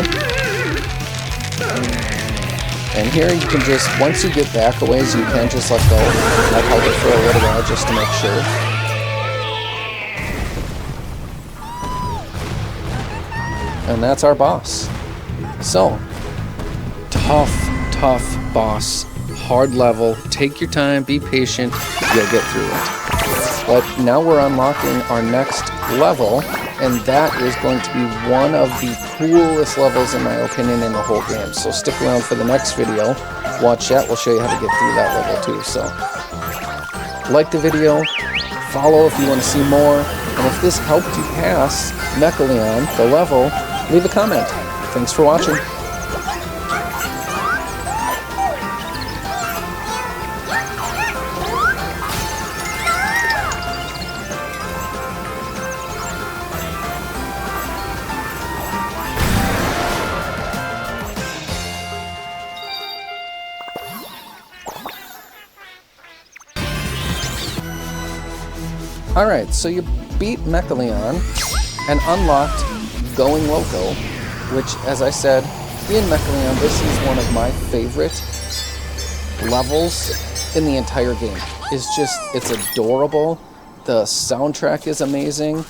And here you can just, once you get back a ways, you can just let go. I've held it for a little while just to make sure. And that's our boss. So, tough boss. Hard level. Take your time, be patient, you'll get through it. But now we're unlocking our next level, and that is going to be one of the coolest levels, in my opinion, in the whole game. So stick around for the next video. Watch that. We'll show you how to get through that level too. So like the video, follow if you want to see more, and if this helped you pass Mecha Leon, the level, leave a comment. Thanks for watching. Alright, so you beat Mecha Leon and unlocked Going Loco, which, as I said, in Mecha Leon, this is one of my favorite levels in the entire game. It's adorable. The soundtrack is amazing.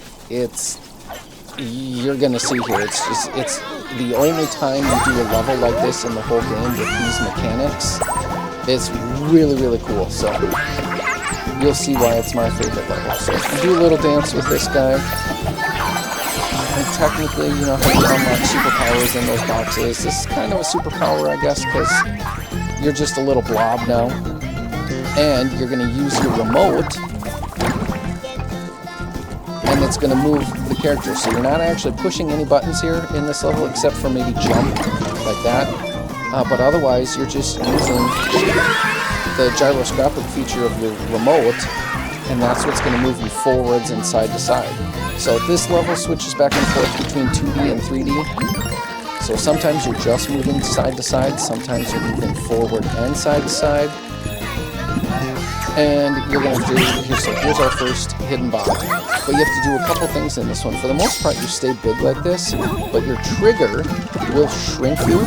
You're gonna see here, it's the only time you do a level like this in the whole game with these mechanics. It's really, really cool. So you'll see why it's my favorite level. So you do a little dance with this guy. And technically, you know how you unlock superpowers in those boxes. This is kind of a superpower, I guess, because you're just a little blob now. And you're going to use your remote, and it's going to move the character. So you're not actually pushing any buttons here in this level, except for maybe jump, like that. But otherwise, you're just using the gyroscopic feature of your remote, and that's what's going to move you forwards and side to side. So this level switches back and forth between 2D and 3D. So sometimes you're just moving side to side, sometimes you're moving forward and side to side. And you're going to do, so here's our first hidden bot. But you have to do a couple things in this one. For the most part, you stay big like this, but your trigger will shrink you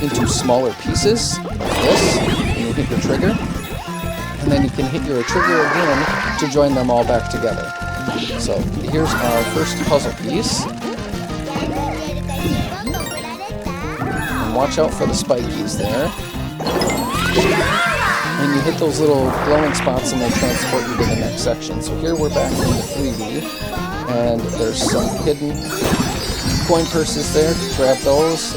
into smaller pieces, like this, and you hit your trigger. And then you can hit your trigger again to join them all back together. So here's our first puzzle piece. And watch out for the spikies there. And you hit those little glowing spots and they transport you to the next section. So here we're back into 3D. And there's some hidden coin purses there. Grab those.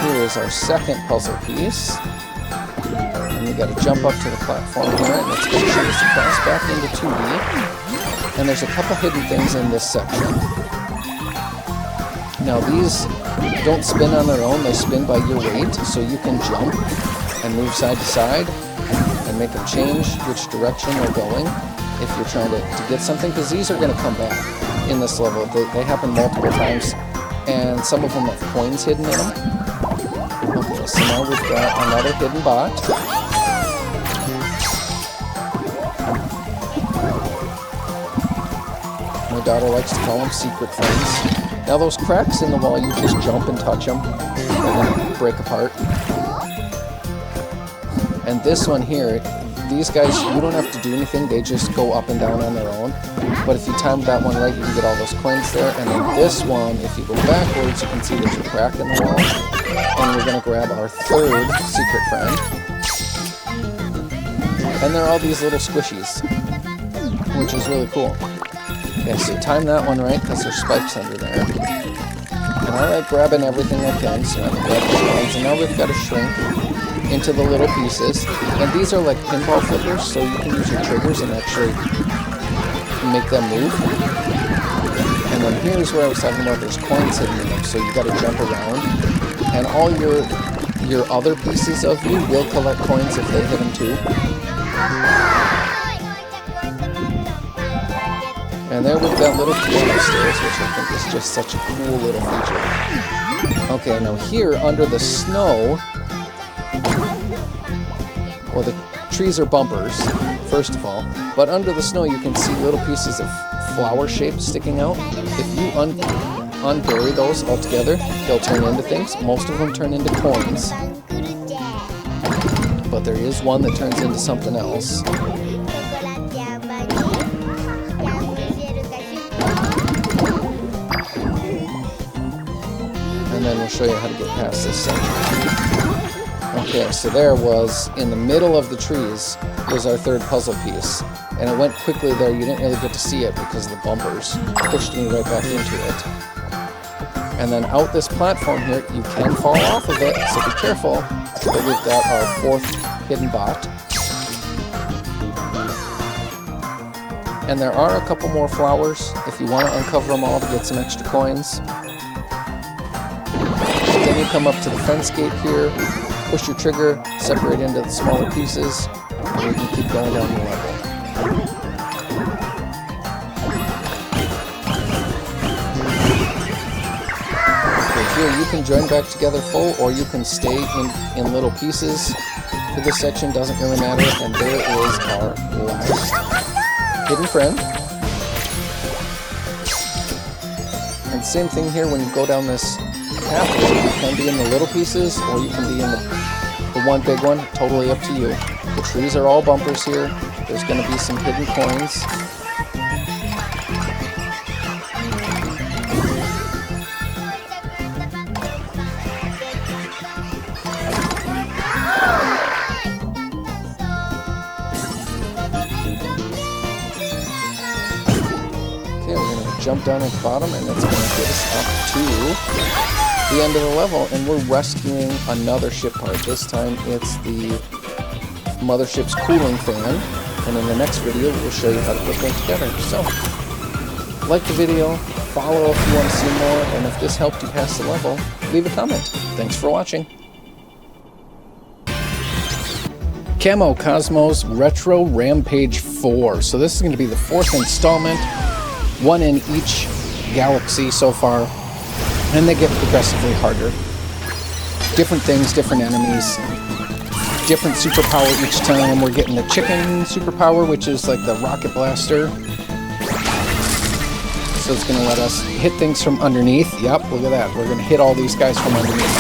Here is our second puzzle piece. And we got to jump up to the platform here, and it's going to shoot us across back into 2D. And there's a couple hidden things in this section. Now these don't spin on their own, they spin by your weight, so you can jump and move side to side and make them change which direction they're going if you're trying to get something, because these are going to come back in this level. They happen multiple times, and some of them have coins hidden in them. Okay, so now we've got another hidden bot. My daughter likes to call them secret friends. Now those cracks in the wall, you just jump and touch them, and then break apart. And this one here, these guys, you don't have to do anything, they just go up and down on their own. But if you time that one right, you can get all those coins there. And then this one, if you go backwards, you can see there's a crack in the wall. And we're going to grab our third secret friend. And there are all these little squishies, which is really cool. Okay, so time that one right, because there's spikes under there. And I like grabbing everything I can, so I'm going to grab the coins. And now we've got to shrink into the little pieces. And these are like pinball flippers, so you can use your triggers and actually make them move. And then here's where I was talking about, there's coins hidden in them, so you got to jump around. And all your other pieces of you will collect coins if they hit them too. And there we've got little piano stairs, which I think is just such a cool little feature. Okay, now here under the snow, well, the trees are bumpers, first of all, but under the snow you can see little pieces of flower shapes sticking out. If you unbury those altogether, they'll turn into things. Most of them turn into coins, but there is one that turns into something else. And then we'll show you how to get past this section. Okay, so there was, in the middle of the trees, was our third puzzle piece. And it went quickly there, you didn't really get to see it because the bumpers pushed me right back into it. And then out this platform here, you can fall off of it, so be careful. But we've got our fourth hidden bot. And there are a couple more flowers if you want to uncover them all to get some extra coins. Then you come up to the fence gate here, push your trigger, separate into the smaller pieces, and you can keep going down the level. Okay, Here, you can join back together full, or you can stay in little pieces for this section, doesn't really matter. And there is our last hidden friend. And same thing here when you go down this pathway, you can be in the little pieces, or you can be in the one big one, totally up to you. The trees are all bumpers here. There's going to be some hidden coins. Jump down at the bottom, and it's going to get us up to the end of the level, and we're rescuing another ship part. This time it's the Mothership's cooling fan, and in the next video we'll show you how to put that together. So, like the video, follow if you want to see more, and if this helped you pass the level, leave a comment. Thanks for watching. Camo Cosmos Retro Rampage 4. So this is going to be the 4th installment. One in each galaxy so far, and they get progressively harder. Different things, different enemies, different superpower each time. We're getting the chicken superpower, which is like the rocket blaster. So it's going to let us hit things from underneath. Yep, look at that. We're going to hit all these guys from underneath.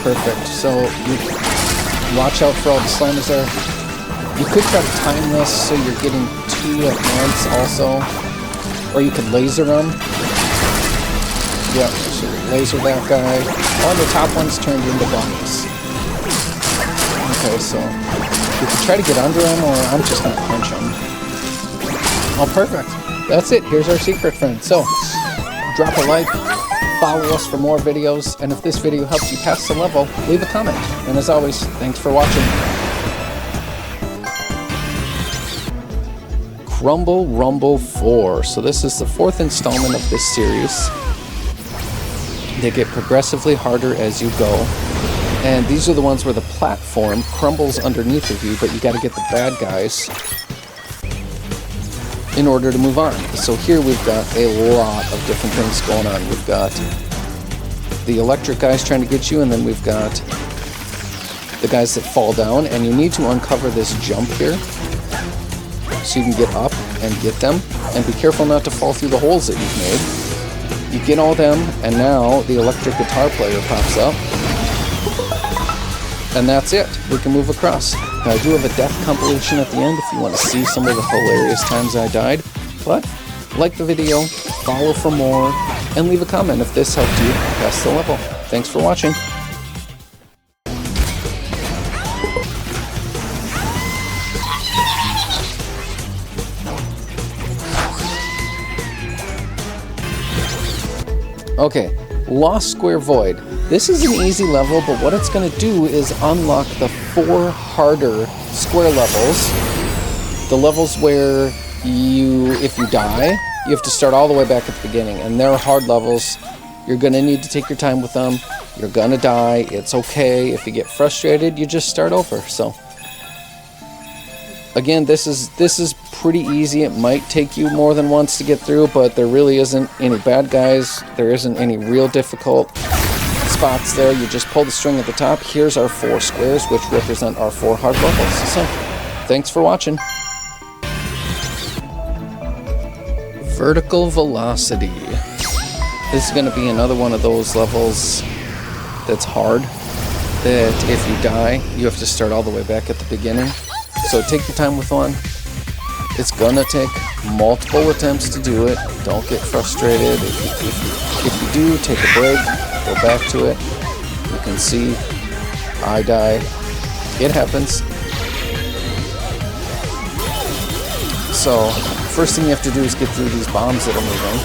Perfect. So you watch out for all the slimes there. You could try to time this so you're getting 2 at once also, or you could laser them. Yep, so laser that guy. All the top ones turned into bunnies. Okay, so you can try to get under them, or I'm just going to punch them. Oh, perfect. That's it. Here's our secret friend. So, drop a like, follow us for more videos, and if this video helps you pass the level, leave a comment. And as always, thanks for watching. Crumble Rumble 4. So this is the 4th installment of this series. They get progressively harder as you go. And these are the ones where the platform crumbles underneath of you, but you got to get the bad guys in order to move on. So here we've got a lot of different things going on. We've got the electric guys trying to get you, and then we've got the guys that fall down, and you need to uncover this jump here, so you can get up and get them, and be careful not to fall through the holes that you've made. You get all them, and now the electric guitar player pops up, and that's it. We can move across. Now, I do have a death compilation at the end if you want to see some of the hilarious times I died, but like the video, follow for more, and leave a comment if this helped you pass the level. Thanks for watching. Okay, Lost Square Void. This is an easy level, but what it's going to do is unlock the 4 harder square levels. The levels where if you die, you have to start all the way back at the beginning, and they're hard levels. You're going to need to take your time with them. You're going to die. It's okay. If you get frustrated, you just start over. So, again, this is pretty easy. It might take you more than once to get through, but there really isn't any bad guys. There isn't any real difficult spots there. You just pull the string at the top. Here's our 4 squares, which represent our 4 hard levels. So, thanks for watching. Vertical Velocity. This is going to be another one of those levels that's hard, that if you die, you have to start all the way back at the beginning. So take your time with one. It's gonna take multiple attempts to do it. Don't get frustrated. If you do, take a break, go back to it. You can see I die. It happens. So first thing you have to do is get through these bombs that are moving.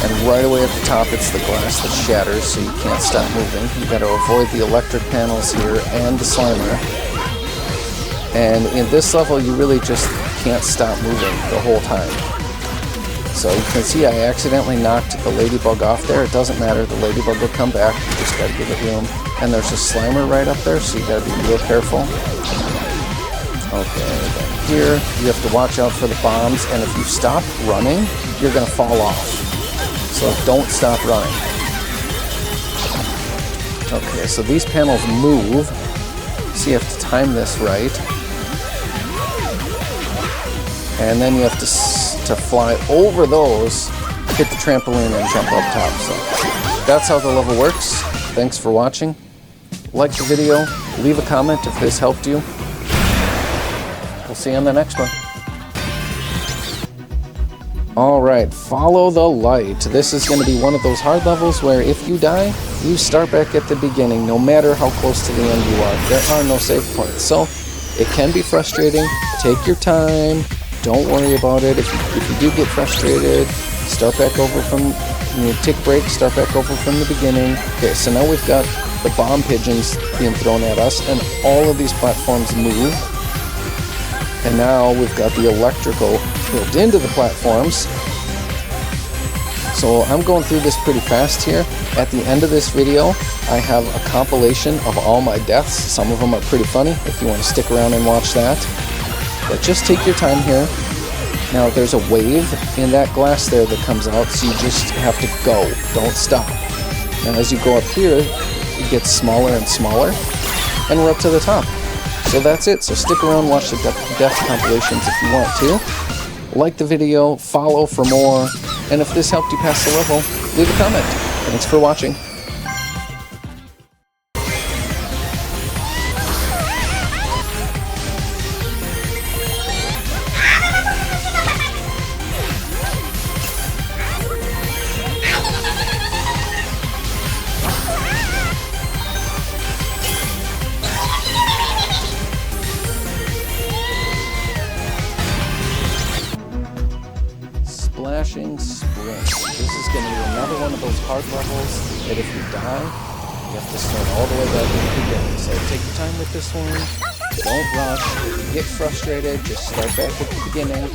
And right away at the top, it's the glass that shatters, so you can't stop moving. You got to avoid the electric panels here and the Slimer. And in this level, you really just can't stop moving the whole time. So you can see I accidentally knocked the ladybug off there. It doesn't matter, the ladybug will come back. You just got to give it room. And there's a Slimer right up there, so you got to be real careful. Okay, then here, you have to watch out for the bombs, and if you stop running, you're going to fall off. So don't stop running. Okay, so these panels move, so you have to time this right. And then you have to fly over those, hit the trampoline, and jump up top. So that's how the level works. Thanks for watching. Like the video, leave a comment if this helped you. We'll see you on the next one. Alright, follow the light. This is going to be one of those hard levels where if you die, you start back at the beginning, no matter how close to the end you are. There are no save points, so it can be frustrating. Take your time. Don't worry about it. If you do get frustrated, start back over from, take a break, start back over from the beginning. Okay, so now we've got the bomb pigeons being thrown at us, and all of these platforms move. And now we've got the electrical built into the platforms. So I'm going through this pretty fast here. At the end of this video, I have a compilation of all my deaths. Some of them are pretty funny if you want to stick around and watch that. But just take your time here. Now there's a wave in that glass there that comes out, so you just have to go. Don't stop. And as you go up here, it gets smaller and smaller, and we're up to the top. So that's it. So stick around, watch the death compilations if you want to. Like the video, follow for more, and if this helped you pass the level, leave a comment. Thanks for watching. Splashing Sprint. This is going to be another one of those hard levels that if you die, you have to start all the way back at the beginning. So take your time with this one. Don't rush. If you get frustrated, just start back at the beginning.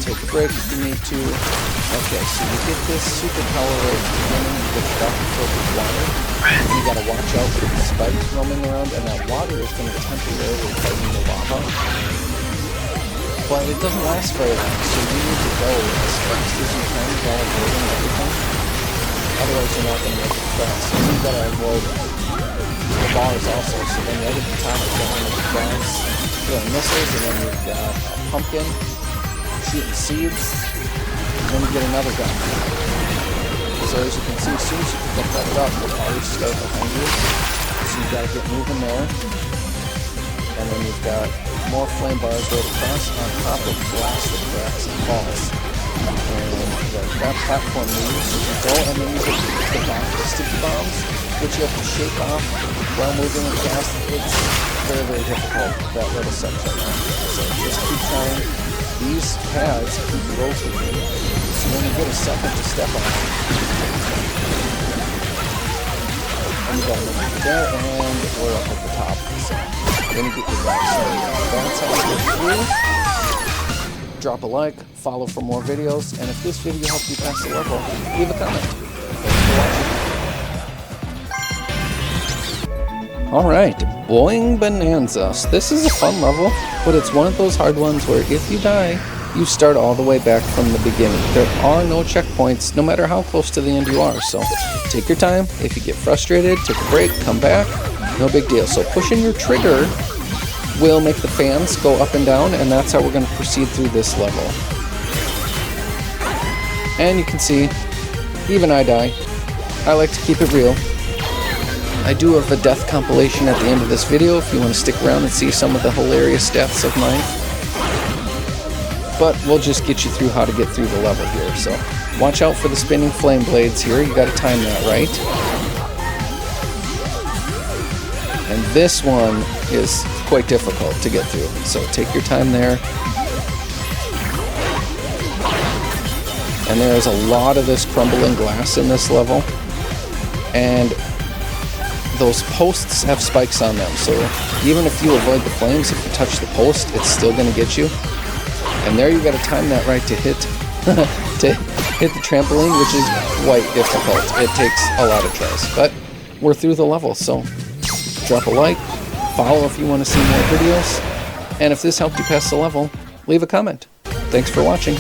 Take a break if you need to. Okay, so you get this superpower right at the beginning. You get stuck filled with water. You got to watch out for the spikes roaming around, and that water is going to temporarily harden the lava. But it doesn't last very long, so you need to go as fast as you can while avoiding everything. Otherwise you're not going to make it fast. So you've got to avoid the bars also. So then right at the top you've got one of the guns throwing missiles, and then you've got a pumpkin shooting seeds, and then you get another gun. So as you can see, as soon as you pick that up, the bars start behind you. So you've got to get moving there. And then you've got more flame bars right across on top of glass that cracks and falls. And that platform moves as you go, and then you get the sticky bombs, which you have to shake off while moving fast. It's very, very difficult, that little section. So just keep trying. These pads keep rotating, so when you get a second to step on it, and you got to make it there, and we're up at the top. So then you get your back. So that's how you get through. Drop a like, follow for more videos, and if this video helped you pass the level, leave a comment. Thanks for watching. Alright, Boing Bonanza. This is a fun level, but it's one of those hard ones where if you die, you start all the way back from the beginning. There are no checkpoints, no matter how close to the end you are, so take your time. If you get frustrated, take a break, come back. No big deal. So pushing your trigger will make the fans go up and down, and that's how we're going to proceed through this level. And you can see, even I die. I like to keep it real. I do have a death compilation at the end of this video if you want to stick around and see some of the hilarious deaths of mine. But we'll just get you through how to get through the level here. So watch out for the spinning flame blades here. You got to time that right. And this one is quite difficult to get through, so take your time there. And there's a lot of this crumbling glass in this level, and those posts have spikes on them, so even if you avoid the flames, if you touch the post, it's still going to get you. And there you got to time that right to hit to hit the trampoline, which is quite difficult. It takes a lot of tries, but we're through the level, so drop a like, follow if you want to see more videos, and if this helped you pass the level, leave a comment. Thanks for watching.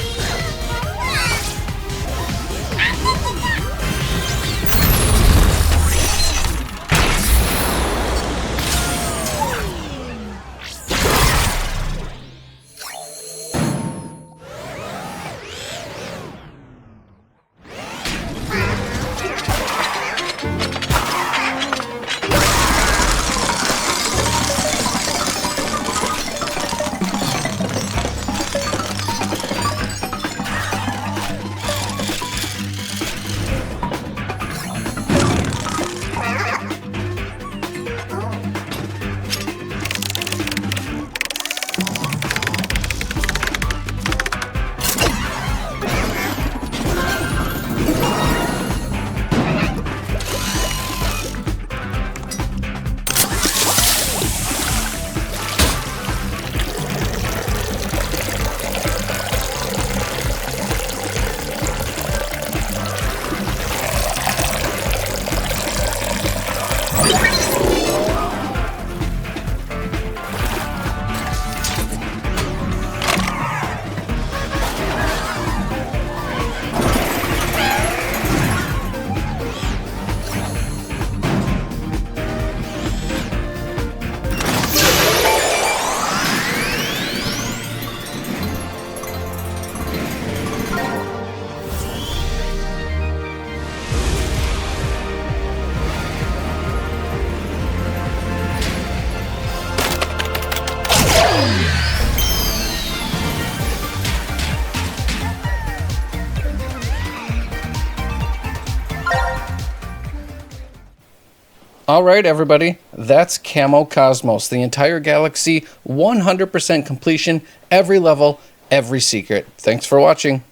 All right, everybody, that's Camo Cosmos. The entire galaxy, 100% completion, every level, every secret. Thanks for watching.